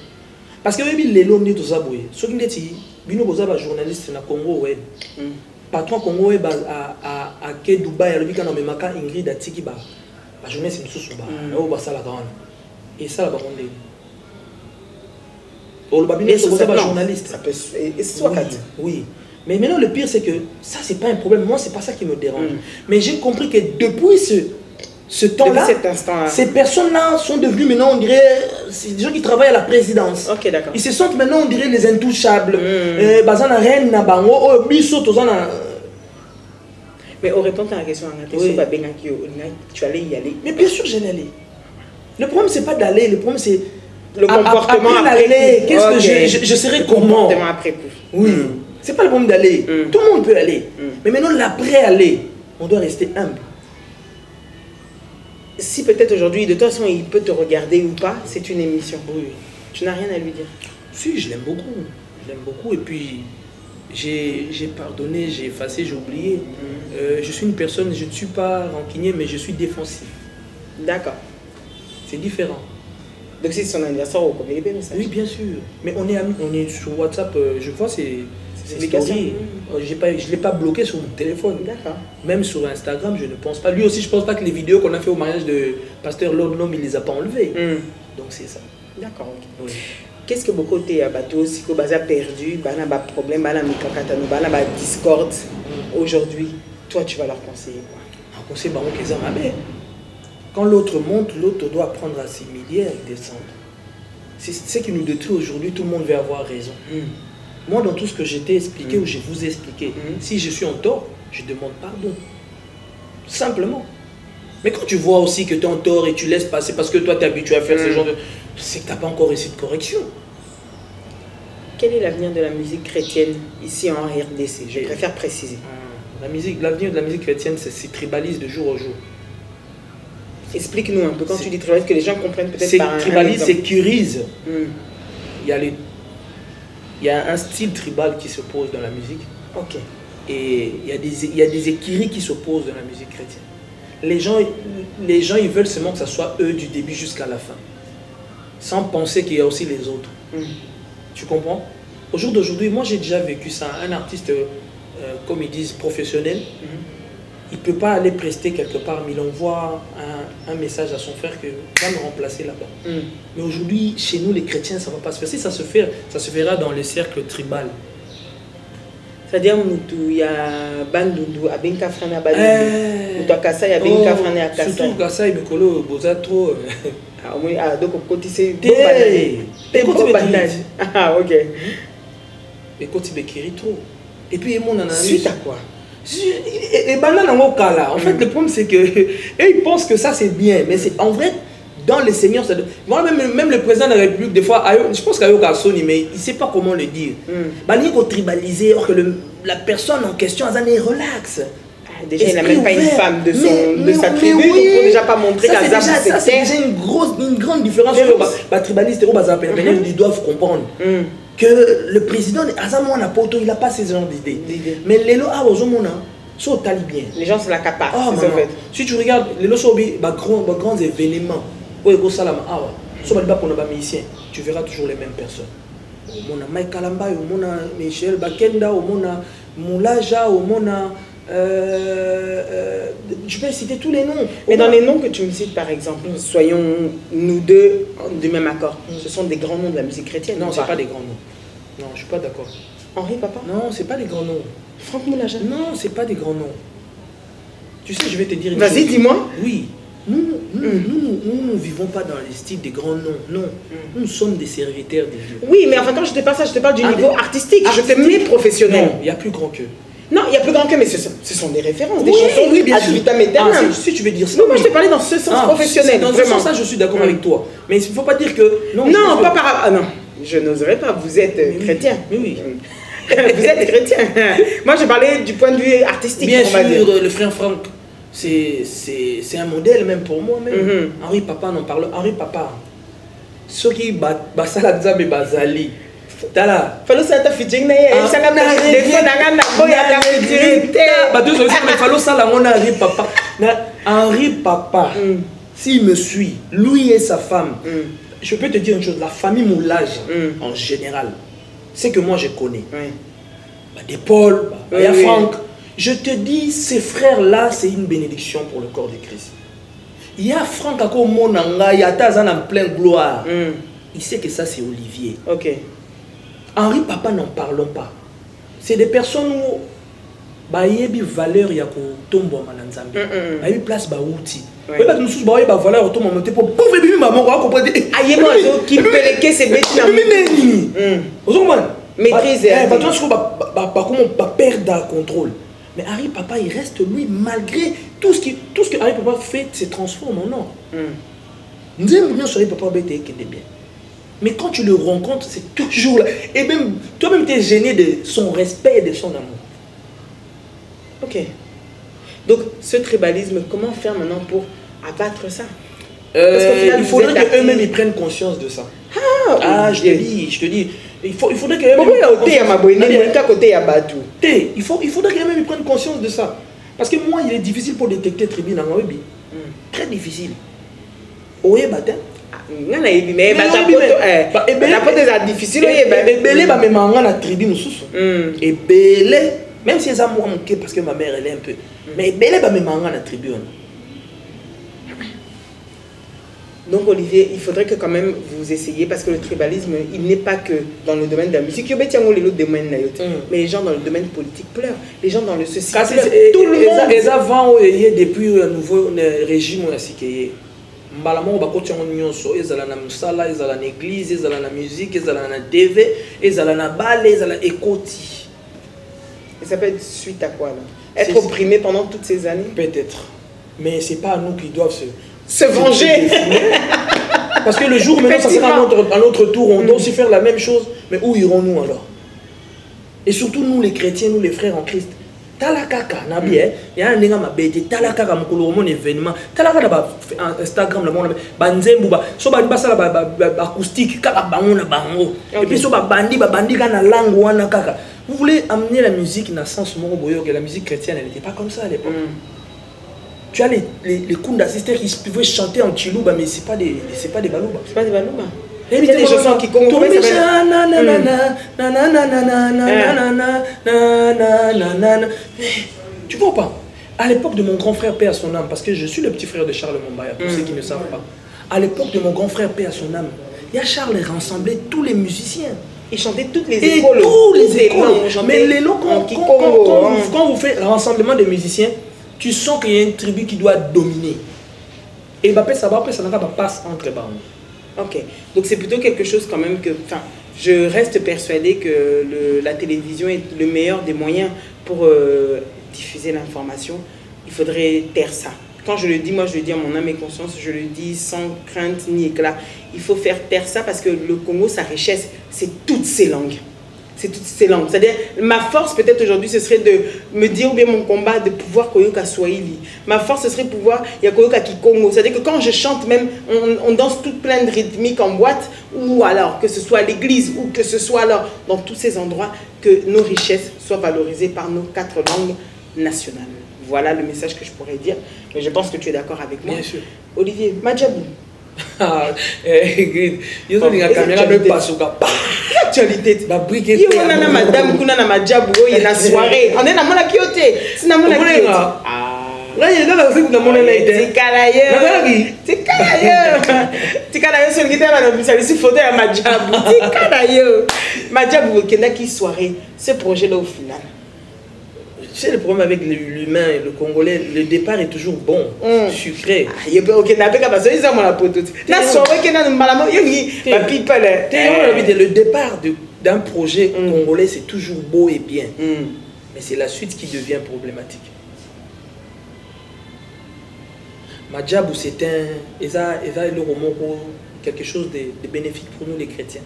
Parce que même les longs tout ça, ceux qui disent, Bino Boza journaliste na Congo Web. Patron Congo Web à Dubaï, le week-end on me marque Ingrid Atiki ba. La journée c'est une sous ba. Là où ça la grande. Et ça la baronne. Journaliste. Ça peut soit oui. Mais maintenant le pire c'est que ça c'est pas un problème. Moi c'est pas ça qui me dérange. Mais j'ai compris que depuis ce temps-là, ces personnes-là sont devenues maintenant on dirait des gens qui travaillent à la présidence. Ok, d'accord. Ils se sentent maintenant on dirait les intouchables. Bazana reine na bango biso tozana. Mais au répondant à la question, tu allais y aller. Mais bien sûr j'allais aller. Le problème c'est pas d'aller, le problème c'est le comportement après. Qu'est-ce que je serais comment? Après coup. Oui. C'est pas le problème d'aller. Tout le monde peut aller. Mais maintenant l'après aller, on doit rester humble. Si peut-être aujourd'hui, de toute façon, il peut te regarder ou pas, c'est une émission. Oui. Tu n'as rien à lui dire. Si, je l'aime beaucoup. Je l'aime beaucoup et puis j'ai pardonné, j'ai effacé, j'ai oublié. Je suis une personne, je ne suis pas rancunier, mais je suis défensif. D'accord. C'est différent. Donc c'est son anniversaire au premier message. Oui, bien sûr. Mais on est sur WhatsApp, je vois c'est story. Je ne l'ai pas bloqué sur mon téléphone. D'accord. Même sur Instagram, je ne pense pas. Lui aussi, je ne pense pas que les vidéos qu'on a fait au mariage de Pasteur Lord Lom, il ne les a pas enlevées. Donc c'est ça. D'accord. Okay. Oui. Qu'est-ce que beaucoup de bateaux, si vous avez perdu, il y a des problèmes, il y a des discordes. Aujourd'hui, toi, tu vas leur conseiller quoi? Un conseil, quand l'autre monte, l'autre doit apprendre à s'humilier et descendre. C'est ce qui nous détruit aujourd'hui, tout le monde veut avoir raison. Moi, dans tout ce que je t'ai expliqué ou je vous ai expliqué, si je suis en tort, je demande pardon. Simplement. Mais quand tu vois aussi que tu es en tort et tu laisses passer parce que toi, tu es habitué à faire ce genre de... C'est que tu n'as pas encore réussi de correction. Quel est l'avenir de la musique chrétienne ici en RDC? Je préfère préciser. L'avenir de la musique chrétienne, c'est tribalise de jour au jour. Explique-nous un peu quand tu dis tribalise, que les gens comprennent peut-être par un tribalise, sécurise. Il y a un style tribal qui s'oppose dans la musique. Ok. Et il y a des écuries qui s'opposent dans la musique chrétienne. Les gens ils veulent seulement que ça soit eux du début jusqu'à la fin. Sans penser qu'il y a aussi les autres. Tu comprends? Au jour d'aujourd'hui, moi j'ai déjà vécu ça. Un artiste, comme ils disent, professionnel, il ne peut pas aller prester quelque part, mais il envoie un message à son frère que va me remplacer là-bas. Mais aujourd'hui, chez nous les chrétiens, ça ne va pas se faire. Si ça se fera dans les cercles tribal. C'est-à-dire il y a Bandundu, Abenka Frana Bandundu, Kassa, il y a Abenka Frana Kassa. Surtout Kassa, il me colle Boza trop. Donc au côté c'est ah ok. Et côté Bekiri trop. Et puis mon analyse. Suite à quoi? Et banane en kala. En fait, le problème c'est que ils pensent que ça c'est bien, mais c'est en vrai dans les seigneurs, même le président de la République des fois, je pense qu'il y a Gassoni, mais il ne sait pas comment le dire. Il faut tribaliser, or que la personne en question est relax. Déjà, il n'a même pas une femme de sa tribu, donc il ne faut déjà pas montrer qu'à ça c'est déjà une grande différence. Les tribalistes, ils doivent comprendre que le président, il n'a pas ces genres d'idées. Mais les lois, bien. Les gens se l'accaparent. Si tu regardes les grands événements, tu verras toujours les mêmes personnes. omona Mike Kalamba, omona Michel Bakenda, omona Moulaja, omona je peux citer tous les noms. Mais dans les noms que tu me cites par exemple, soyons nous deux du même accord, ce sont des grands noms de la musique chrétienne. Non, c'est pas des grands noms. Non, je suis pas d'accord. Henri Papa? Non, c'est pas des grands noms. Franck Moulaja? Non, c'est pas des grands noms. Tu sais, je vais te dire une chose. Vas-y, dis-moi. Oui. Nous ne vivons pas dans les styles des grands noms. Non. Nous sommes des serviteurs de Dieu. Oui, mais enfin, quand je te parle ça, je te parle du niveau artistique. Je te mets professionnel. Non, il y a plus grand que. Non, il y a plus grand que, mais ce sont des références, des chansons ad vitam aeternam. Si tu veux dire ça. Non, moi je te parlais dans ce sens professionnel. Dans ce sens-là, je suis d'accord avec toi. Mais il ne faut pas dire que. Non, pas par. Ah non, je n'oserais pas. Vous êtes chrétien. Oui. Vous êtes chrétien. Moi, je parlais du point de vue artistique. Bien sûr, le frère Franck, c'est un modèle même pour moi. Même. Henri Papa n'en parle. Henri Papa. Ceux qui basala Nzambe bazali. Tala. Falo ça ta featuring na ye. Ça n'a pas de défaut na boya ta dirité. Ba deux aussi mais falo ça la mon Henri Papa. Henri Papa. S'il me suit, lui et sa femme. Je peux te dire une chose, la famille Moulage en général. C'est que moi je connais. Des Paul, Franck. Je te dis, ces frères-là, c'est une bénédiction pour le corps de Christ. Il y a Franck à Monanga, il y a Tazan en pleine gloire. Il sait que ça c'est Olivier. Ok. Henri Papa, n'en parlons pas. C'est des personnes où il y a une valeur, il y a tombe mananzambi. Il y a une place baouti. Il y a une valeur autour de pour pauvre bébé maman on comprend. Aïe moi qui peleke c'est bêtis na maîtrise. Comment pas perdre contrôle. Mais Henri Papa il reste lui malgré tout ce que Henri Papa fait se transforme en or. Nous aimons bien sur Henri Papa qui est bien. Mais quand tu le rencontres, c'est toujours là. Et même toi-même tu es gêné de son respect et de son amour. Ok. Donc ce tribalisme, comment faire maintenant pour abattre ça? Il faudrait qu'eux-mêmes ils prennent conscience de ça. Je te dis. Il faudrait qu'eux-mêmes il faudrait qu'eux-mêmes ils prennent conscience de ça. Parce que moi, il est difficile pour détecter tribu dans ma web. Très difficile. Oui, bâtin. Mais difficile. Même si c'est moi parce que ma mère elle est un peu. Mais Belé va me manger la tribu. Donc Olivier, il faudrait que quand même vous essayiez, parce que le tribalisme, il n'est pas que dans le domaine de la musique. Mais les gens dans le domaine politique pleurent. Les gens dans le social pleurent. Tout le monde. Les avant, depuis un nouveau régime, Mbalamon va continuer nyonso ezala na musala ezala na église ezala na musique ezala na TV ezala na bal ezala ekoti. Et ça peut être suite à quoi là? Être opprimé pendant toutes ces années? Peut-être. Mais c'est pas à nous qui doivent se venger. Parce que le jour maintenant ça sera à notre tour, on doit aussi faire la même chose. Mais où irons-nous alors? Et surtout nous les chrétiens, nous les frères en Christ. Talakaka, nabi il y a un nègre ma bête, talakaka mukolo mon événement, talakaka ba Instagram la mon banzembu ba so ba basala ba acoustique kaka bango na bango. Et puis so ba bandi kana langue wana kaka. Vous voulez amener la musique dans le sens moko boyo que la musique chrétienne elle n'était pas comme ça à l'époque. Tu as les Kunda Sisters qui pouvaient chanter en chilouba, mais c'est pas des balouba. C'est pas des balouba. Il y a des chansons qui comptent. Tu vois pas? À l'époque de mon grand frère paix à son âme, parce que je suis le petit frère de Charles Mombaya, pour ceux qui ne savent pas. À l'époque de mon grand frère paix à son âme, il y a Charles rassemblait tous les musiciens. Il chantait toutes les écoles. Tous les écoles. Mais les locaux, quand vous faites rassemblement de musiciens, tu sens qu'il y a une tribu qui doit dominer. Et ça n'a pas passe entre bandes. Ok, donc c'est plutôt quelque chose quand même que... Enfin, je reste persuadée que la télévision est le meilleur des moyens pour diffuser l'information. Il faudrait taire ça. Quand je le dis, moi je le dis à mon âme et conscience, je le dis sans crainte ni éclat. Il faut faire taire ça parce que le Congo, sa richesse, c'est toutes ces langues. C'est toutes ces langues. C'est-à-dire, ma force peut-être aujourd'hui, ce serait de me dire, ou bien mon combat, de pouvoir koyoka Swahili. Ma force, ce serait de pouvoir koyoka Kikongo. C'est-à-dire que quand je chante même, on danse toute plein de rythmiques en boîte, ou alors que ce soit à l'église, ou que ce soit alors dans tous ces endroits, que nos richesses soient valorisées par nos 4 langues nationales. Voilà le message que je pourrais dire. Mais je pense que tu es d'accord avec moi. Bien sûr. Olivier, Madjabou. actualité. Ba brique. Yo on a madame kuna na majabu il y a soirée. On est na mona kioté. Si na mona kioté. Là il y a là aussi na mona là été. C'est carayo sur guitare na bisa ici photo ya majabu. C'est carayo. Majabu kenda qui soirée. Ce projet là au final. C'est le problème avec l'humain, le Congolais, le départ est toujours bon, sucré. Il peut ok n'a pas parce que ils ont la pote. La soirée qui n'a malamo yongi ba people. Le départ d'un projet congolais c'est toujours beau et bien. Mais c'est la suite qui devient problématique. Madjabou c'est quelque chose de bénéfique pour nous les chrétiens.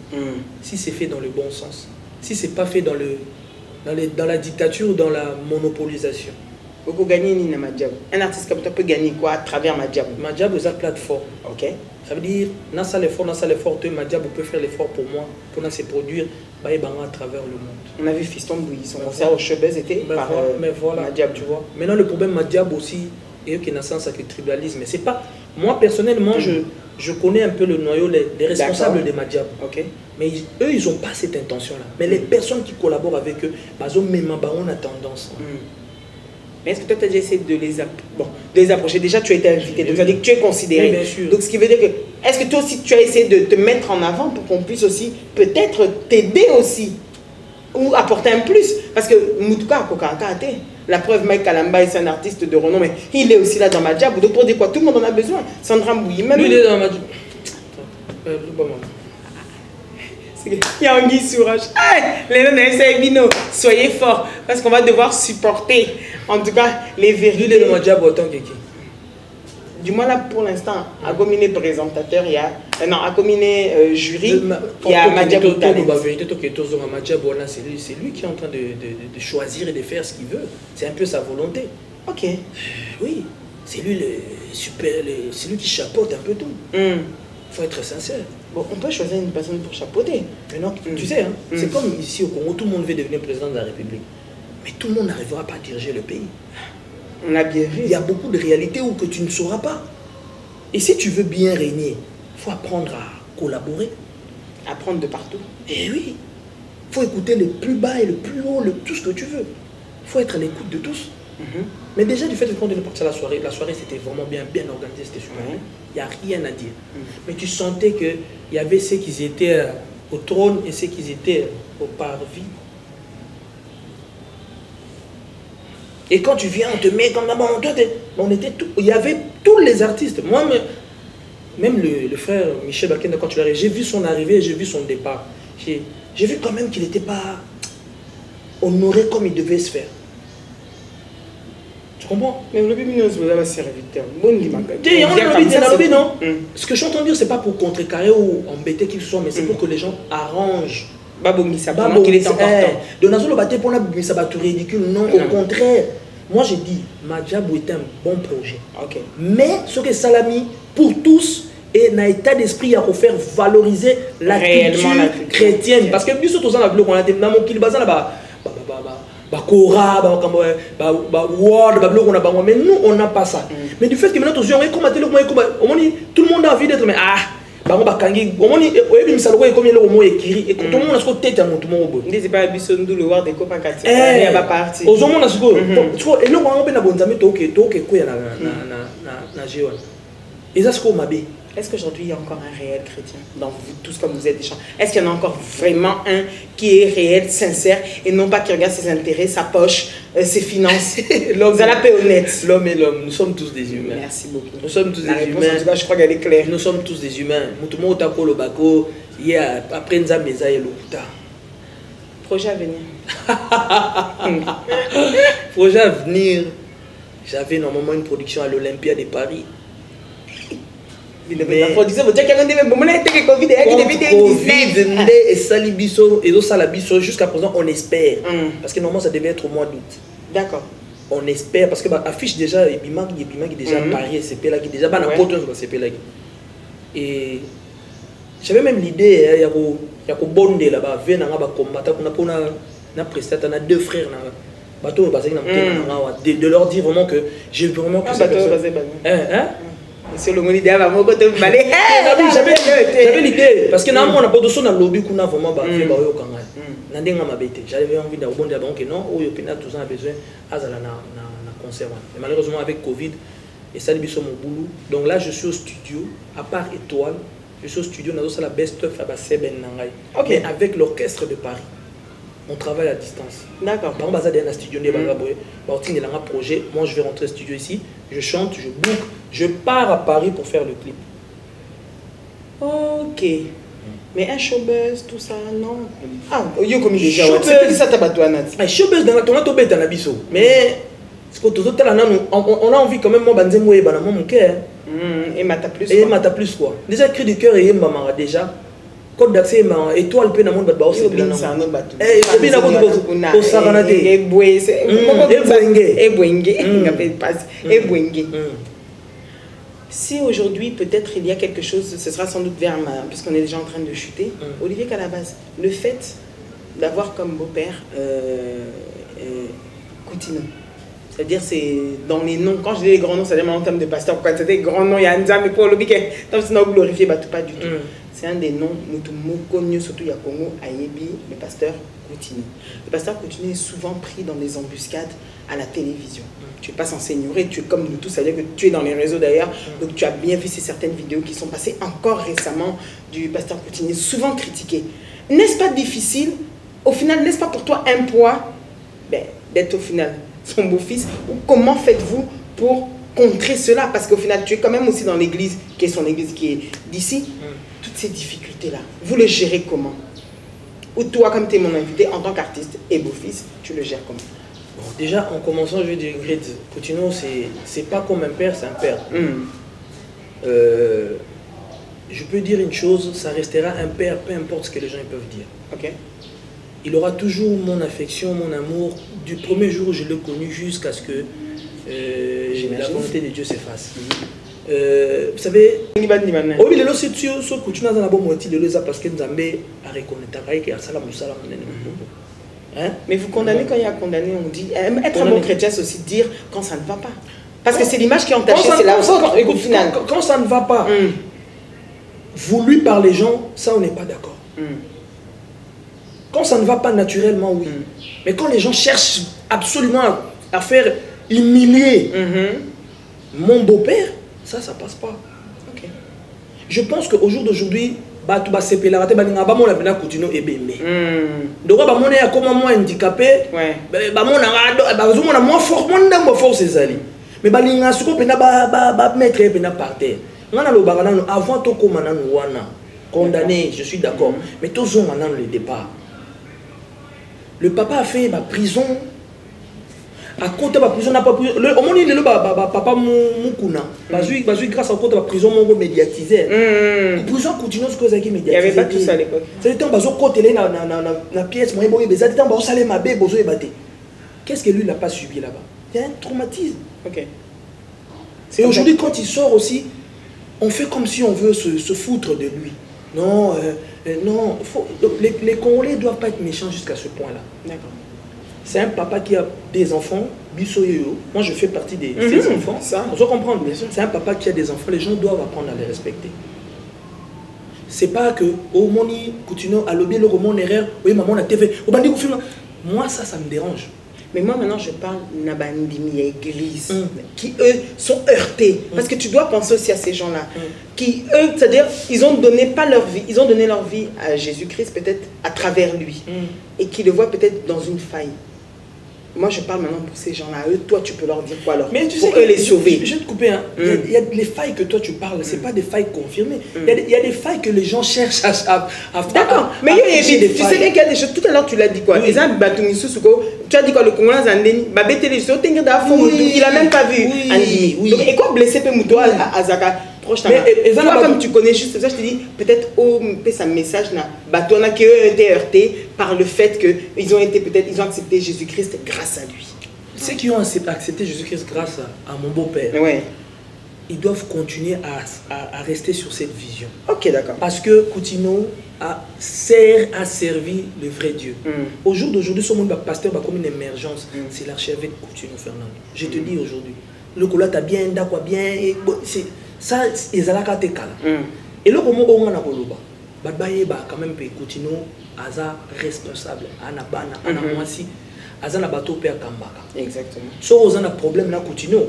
Si c'est fait dans le bon sens. Si c'est pas fait dans la dictature ou dans la monopolisation. Vous gagnez ni na Madjabou. Un artiste comme toi peut gagner quoi à travers Madjabou? Madjabou c'est une plateforme. Ok. Ça veut dire, dans l'effort, Madjabou peut faire l'effort pour moi, pour se produire à travers le monde. On a vu Fiston Bouilly, son concert au Showbiz était par Madjabou. Tu vois. Maintenant le problème Madjabou aussi, et qui est dans le sens avec le tribalisme. C'est pas, moi personnellement, je connais un peu le noyau, les responsables de Madjabou. Ok. Mais eux, ils n'ont pas cette intention-là. Mais les personnes qui collaborent avec eux, ils ont même a tendance. Mais est-ce que toi, tu as déjà essayé de les approcher? Déjà, tu as été invité, donc ça veut dire que tu es considéré. Oui, bien sûr. Donc, ce qui veut dire que, est-ce que toi aussi, tu as essayé de te mettre en avant pour qu'on puisse aussi, peut-être, t'aider aussi? Ou apporter un plus? Parce que, Moutouka, la preuve, Mike Kalamba, c'est un artiste de renom, mais il est aussi là dans Madjabou. Donc, pour dire quoi? Tout le monde en a besoin. Sandra Mbouyi, même. Lui, il est dans Madjabou. Il y a Anguille Sourage. Les noms soyez forts parce qu'on va devoir supporter en tout cas les vérités. Lui, il est dans Madjabou autant que qui? Du moins là pour l'instant, à combiné présentateur, il y a à combiné jury, il y a Madjabou Talent. C'est lui qui est en train de choisir et de faire ce qu'il veut. C'est un peu sa volonté. Ok. Oui, c'est lui c'est lui qui chapeaute un peu tout. Il faut être sincère. Bon, on peut choisir une personne pour chapeauter. Maintenant, tu sais, hein, c'est comme ici au Congo, tout le monde veut devenir président de la République. Mais tout le monde n'arrivera pas à diriger le pays. On a bien vu. Il y a beaucoup de réalités où que tu ne sauras pas. Et si tu veux bien régner, il faut apprendre à collaborer. Apprendre de partout. Eh oui. Il faut écouter le plus bas et le plus haut, tout ce que tu veux. Il faut être à l'écoute de tous. Mais déjà, du fait que quand on est parti à la soirée c'était vraiment bien organisé, c'était super. Il n'y a rien à dire. Mais tu sentais qu'il y avait ceux qui étaient au trône et ceux qui étaient au parvis. Et quand tu viens, on te met comme là-bas, on était tout. Il y avait tous les artistes. Moi, même le frère Michel Bakenda, quand tu l'arrives, j'ai vu son arrivée et j'ai vu son départ. J'ai vu quand même qu'il n'était pas honoré comme il devait se faire. Tu comprends? Mais le bébé nous a serviteur. Bon non. Ce que je suis en train de dire, c'est pas pour contrecarrer ou embêter qui que ce soit, mais c'est pour que les gens arrangent. Qu'il est important. De Nazolo Baté pour la ça va tout ridicule. Non, au contraire. Moi j'ai dit, Madjabou est un bon projet. Ok. Mais ce que Salami, pour tous, et dans l'état d'esprit à faire valoriser la culture chrétienne. Parce que plus surtout dans la bleu, on a des namons qui le basent là-bas. Mais nous on n'a pas ça. Mais du fait que maintenant tout le monde a envie d'être mais est-ce qu'aujourd'hui il y a encore un réel chrétien dans vous tous comme vous êtes des gens? Est-ce qu'il y en a encore vraiment un qui est réel, sincère et non pas qui regarde ses intérêts, sa poche, ses finances? L'homme, vous allez la paix honnête. L'homme et l'homme, nous sommes tous des humains. Merci beaucoup. Nous sommes tous des humains. En tout cas, je crois qu'elle est claire. Nous sommes tous des humains. Après Nzameza et Lokuta. Projet à venir. Projet à venir. J'avais normalement une production à l'Olympia de Paris. Mais la production, vous dites qu'il y a un Covid et Salibiso et Salabiso jusqu'à présent on espère. Parce que normalement ça devait être au mois d'août. D'accord. On espère parce que affiche déjà et Bimag est déjà parié, c'est là qui déjà pas n'importe où c'est là. Et j'avais même l'idée il y a ko bonde là-bas venir là-bas combattre pour na prestataire na deux frères là. De leur dire vraiment que j'ai vraiment que Monsieur le monde, j'avais l'idée, parce que dans mon apporte son lobby qu'on a vraiment fait baoyo kanga. Nandenga mabete. J'avais envie d'abonder à banque non, où yopina tous en a besoin azala na concert. Et malheureusement avec Covid et ça libère mon boulot. Donc là je suis au studio à part Étoile, je suis au studio dans la best of à Seben Nangai. Mais avec l'orchestre de Paris. On travaille à distance. D'accord. Par exemple, dans le studio, un projet. Moi, je vais rentrer au studio ici. Je chante, je book. Je pars à Paris pour faire le clip. Ok. Mais un showbuzz, tout ça, non. Ah, yo comme déjà. C'est ça ta batouana. Un showbuzz dans ton auto bête dans la biso. Mais on a envie quand même moi banzemo et banamo mon cœur. Et mata plus. Et mata plus quoi. Déjà cri du cœur et maman déjà. Code d'accès ma étoile pe na monde batba aussi bien ça no batu bi na ko sarana te e bwenge. Si aujourd'hui peut-être il y a quelque chose, ce sera sans doute vers puisqu'on est déjà en train de chuter, Olivier Calabaz, le fait d'avoir comme beau-père Coutinho. C'est-à-dire, c'est dans les noms, quand je dis les grands noms, c'est-à-dire en termes de pasteur, quand c'est des grands noms, il y a Nzam, mais pour le biquet, tant que c'est glorifié, pas du tout. C'est un des noms, nous connu, surtout il y a Congo, Ayebi, le pasteur Coutinho. Le pasteur Coutinho est souvent pris dans des embuscades à la télévision. Tu n'es pas censé ignorer, tu es comme nous tous, c'est-à-dire que tu es dans les réseaux d'ailleurs, donc tu as bien vu ces certaines vidéos qui sont passées encore récemment du pasteur Coutinho, souvent critiqué. N'est-ce pas difficile, au final, n'est-ce pas pour toi un poids d'être au final son beau-fils, ou comment faites-vous pour contrer cela? Parce qu'au final, tu es quand même aussi dans l'église, qui est son église, qui est d'ici. Toutes ces difficultés-là, vous le gérez comment? Ou toi, comme tu es mon invité, en tant qu'artiste et beau-fils, tu le gères comment? Bon, déjà, en commençant, je vais dire, Ingrid, Coutinho, c'est pas comme un père, c'est un père. Je peux dire une chose, ça restera un père, peu importe ce que les gens peuvent dire. Ok. Il aura toujours mon affection, mon amour, du premier jour où je l'ai connu jusqu'à ce que la volonté de Dieu s'efface. Vous savez, oui, le lot c'est sûr, ce que tu n'as pas bon moitié de l'eau parce que nous avons reconnaître que ça la moussa la. Mais vous condamnez quand il y a condamné, on dit être un bon chrétien, c'est aussi dire quand ça ne va pas. Parce que c'est l'image qui est entachée, c'est là au final. Quand ça ne va pas, voulu par les gens, ça on n'est pas d'accord. Quand ça ne va pas naturellement, oui. Mais quand les gens cherchent absolument à faire humilier mon beau-père, ça passe pas. Okay. Je pense qu'au jour d'aujourd'hui, tu vas seper la Coutinho et Bémé. Donc, tu es comme moi handicapé, tu es moins fort, c'est ça. Mais tu es mettre par terre. Avant de condamné, je suis d'accord. Mais tu as maintenant le départ. Le papa a fait ma prison. À côté de la prison, n'a pas pu. Au moment où il est là, papa Moukuna. Grâce à côté de la prison, on médiatisé. La prison continue ce que vous avez médiatisé. Il n'y avait pas tout ça à l'époque. C'est un bazo côté là, la pièce, moi, il y a des gens qui ma bébé, besoin de battre. Qu'est-ce que lui n'a pas subi là-bas? Il y a un traumatisme. Ok. Et aujourd'hui, quand il sort aussi, on fait comme si on veut se foutre de lui. Non, non, les Congolais ne doivent pas être méchants jusqu'à ce point-là. D'accord. C'est un papa qui a des enfants, Bissoyo. Moi, je fais partie de ces enfants. Ça. On doit comprendre, bien sûr. C'est un papa qui a des enfants, les gens doivent apprendre à les respecter. C'est pas que, oh, moni, Coutinho, à l'objet, le roman, erreur, oui, maman, la TV, moi, ça me dérange. Mais moi, maintenant, je parle Nabandimi, église, qui, eux, sont heurtés. Parce que tu dois penser aussi à ces gens-là. Qui, eux, c'est-à-dire, ils ont donné pas leur vie, ils ont donné leur vie à Jésus-Christ, peut-être à travers lui. Et qui le voient peut-être dans une faille. Moi, je parle maintenant pour ces gens-là. Eux, toi, tu peux leur dire quoi alors? Mais tu pour sais eux les sauver. Je vais te couper. Hein. Il y a les failles que toi, tu parles. Ce n'est pas des failles confirmées. Il y a des failles que les gens cherchent à d'accord. Mais tu sais bien qu'il y a des choses. Tout à l'heure, tu l'as dit quoi? Tu as dit quoi? Le Congolais Zandeni, il n'a même pas vu. Donc, et quoi blesser Moutoua à Zaka? Mais toi, comme tu connais juste ça, je te dis, peut-être au un message, qui eux ont été heurtés par le fait qu'ils ont été peut-être, ils ont accepté Jésus-Christ grâce à lui. Ceux qui ont accepté Jésus-Christ grâce à mon beau-père, ils doivent continuer à rester sur cette vision. Ok, d'accord. Parce que Coutinho a servi le vrai Dieu. Au jour d'aujourd'hui, ce monde pasteur va comme une émergence. C'est l'archevêque Coutinho Fernando. Je te dis aujourd'hui, le colat a bien, d'accord, bien. Ça, ils allaient te kala. Et là, comment on a koloba? Babaye ba quand même pe Coutinho aza responsable. Ana bana, ana mwasi, aza na bato pe akambaka. Exactement. So on a un problème na Coutinho.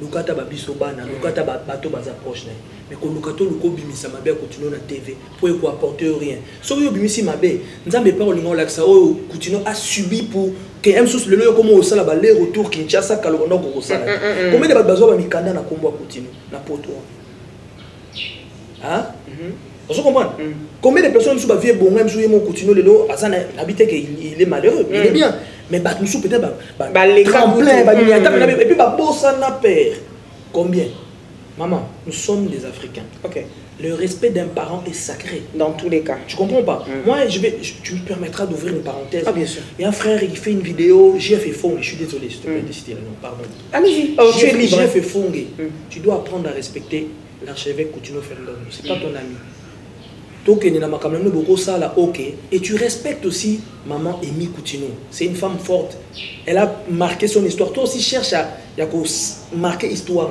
Lukata babiso bana, lukata bato baza proche na. Mais quand lukato luko bimisa mabe Coutinho na TV, pour quoi apporter rien. So yo bimisi mabe, nzambe pa olingo laksa o Coutinho a subi pour que M sous le comme au sala ba les retour Kinshasa kalondo ko sala. Combien de bazo ba mikanda na kombo Coutinho na poto. Hein? Vous comprenez? Combien de personnes sont vieux bon même sur mon Coutinho le lot Azana habite qu'il est malheureux, il est bien. Mais bah nous peut-être les tremplin et puis bah bossa na père. Combien? Maman, nous sommes des Africains. OK. Le respect d'un parent est sacré dans tous les cas. Tu comprends pas? Moi tu me permettras d'ouvrir une parenthèse. Ah bien sûr. Il y a un frère qui fait une vidéo, j'ai fait fond, je suis désolé s'il te plaît de citer le nom, pardon. Allez-y. Oh, tu es libre. J'ai fait fond. Tu dois apprendre à respecter l'archevêque Coutinho Fernando. C'est pas ton ami. Donc, ok. Et tu respectes aussi maman Amy Coutinho. C'est une femme forte. Elle a marqué son histoire. Toi aussi, cherche à marquer l'histoire.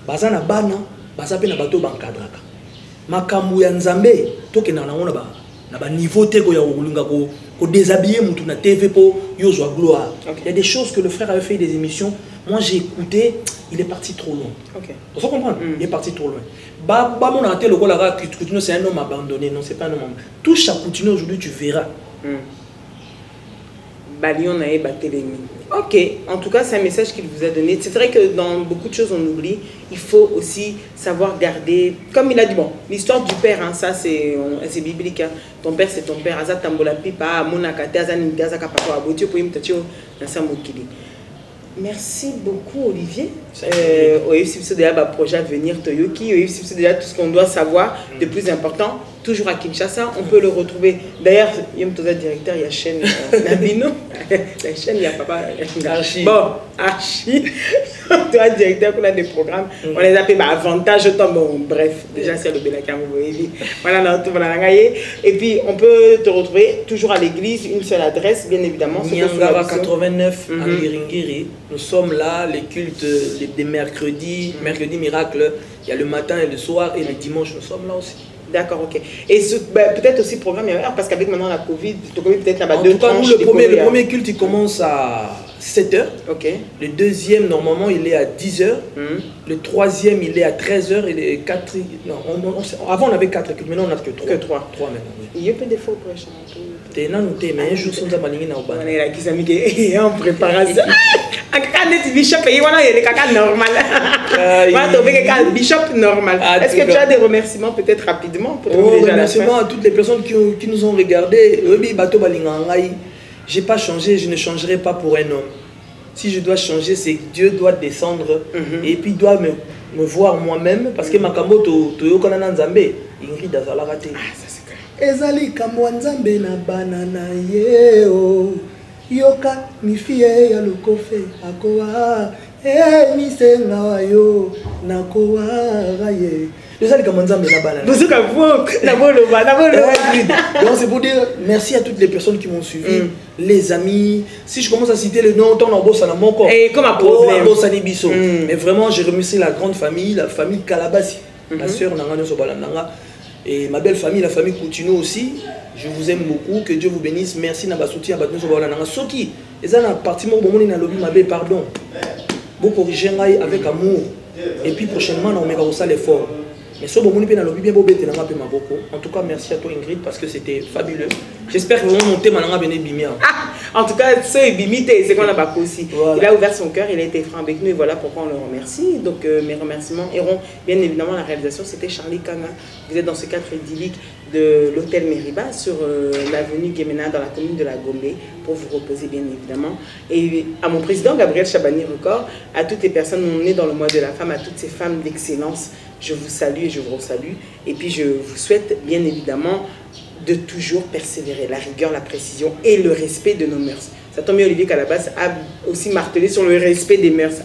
Baza na bana, baza pe na bato bankadraka. Makambu ya nzambe, toke na ba niveau te ko ya ulinga ko déshabiller mutu na TV po yo zo gloire. Il y a des choses que le frère avait fait des émissions. Moi j'ai écouté, il est parti trop loin. OK. Vous comprenez? Il est parti trop loin. Ba mon anté le kola Coutinho c'est un homme abandonné, non, c'est pas un homme. Touche à Coutinho aujourd'hui, tu verras. Balion a Batelemi. Ok, en tout cas, c'est un message qu'il vous a donné. C'est vrai que dans beaucoup de choses, on oublie. Il faut aussi savoir garder, comme il a dit, bon, l'histoire du père, hein, ça c'est biblique. Hein. Ton père, c'est ton père. Aza tambola pipa, monakate, aza nindaza kapako abotio pour imtatio nasa mokili. Merci beaucoup, Olivier. C'est déjà un projet à venir, Toyoki. C'est déjà tout ce qu'on doit savoir de plus important. Toujours à Kinshasa, on peut le retrouver. D'ailleurs, il y a un directeur, il y a chaîne Nabino. La chaîne, il y a papa. Archie. Bon, Archie. Toi, directeur, on a des programmes. On les appelle avantage. Bon, bref, déjà, c'est le Belakam. Voilà, et puis, on peut te retrouver toujours à l'église, une seule adresse, bien évidemment. Nyangara 89 à Ngiringiri. Nous sommes là, les cultes des mercredis, mercredi miracle. Il y a le matin et le soir, et le dimanche, nous sommes là aussi. D'accord, ok. Et peut-être aussi programme, parce qu'avec maintenant la Covid, peut-être là-bas deux tranches. Le premier culte, il commence à 7h. Ok. Le deuxième, normalement, il est à 10h. Le troisième, il est à 13h. Et le quatrième... Non, avant, on avait 4 cultes, maintenant, on n'a que 3. Que 3. 3 maintenant, oui. Il y a peu de faux pour échanger. T'es non, mais un jour, on a maligné dans le bas. On est là, qui s'est mis en préparation. Bishop, il y a des caca normal. Bishop normal. Est-ce que tu as des remerciements peut-être rapidement pour remerciements à toutes les personnes qui nous ont regardés. Je n'ai pas changé, je ne changerai pas pour un homme. Si je dois changer, c'est que Dieu doit descendre et puis doit me voir moi-même parce que Makambo Toyo Kanana Nzambe, Ingrid Azalarate. Ah, ça c'est clair. Ezali Kambo Nzambe na banana yeo. Yoka mifie ya lokofe akoa misenga wayo nakoa gaye. Ezali Kambo Nzambe na banana. Bozuka vok na boloba na boloba. Donc c'est pour dire merci à toutes les personnes qui m'ont suivi, les amis. Si je commence à citer le nom, on bosse à mon corps. Et comme un problème. Mais vraiment, j'ai remercié la grande famille, la famille Kalabasi, la sœur Nangano Sobalandanga. Et ma belle famille, la famille Coutinho aussi, je vous aime beaucoup, que Dieu vous bénisse. Merci Nabasouti Abatno Sobalandanga. Soki, et ça, partie mon bon na lobby ma belle, pardon. Beaucoup corriger avec amour. Et puis prochainement, on mettra ça l'effort. Mais ce bon na lobby bien beau bête na ma beaucoup. En tout cas, merci à toi Ingrid parce que c'était fabuleux. J'espère que vous montez maintenant à venir bimia. En tout cas, ce bimité, c'est qu'on a pas aussi. Voilà. Il a ouvert son cœur, il a été franc avec nous et voilà pourquoi on le remercie. Donc mes remerciements iront bien évidemment la réalisation. C'était Charlie Kanga. Vous êtes dans ce cadre idyllique de l'hôtel Meriba sur l'avenue Guémena dans la commune de la Gombe pour vous reposer bien évidemment. Et à mon président Gabriel Chabani Record, à toutes les personnes, on est dans le mois de la femme, à toutes ces femmes d'excellence. Je vous salue et je vous salue. Et puis je vous souhaite bien évidemment de toujours persévérer, la rigueur, la précision et le respect de nos mœurs. Ça tombe bien, Olivier Calabas a aussi martelé sur le respect des mœurs.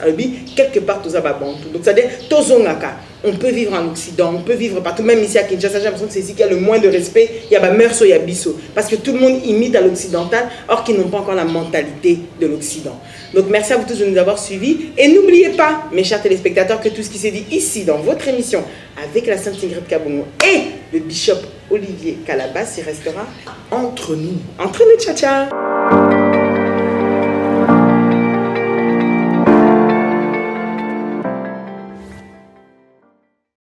Quelque part, tout ça va bon. Donc, c'est-à-dire, on peut vivre en Occident, on peut vivre partout, même ici à Kinshasa, j'ai l'impression que c'est ici qu'il y a le moins de respect. Il y a mœurs, il y a bisso. Parce que tout le monde imite à l'occidental, or qu'ils n'ont pas encore la mentalité de l'Occident. Donc merci à vous tous de nous avoir suivis. Et n'oubliez pas, mes chers téléspectateurs, que tout ce qui s'est dit ici dans votre émission avec la Sainte Ingrid Kabongo et le bishop Olivier Calabas, il restera entre nous. Entre nous, ciao ciao.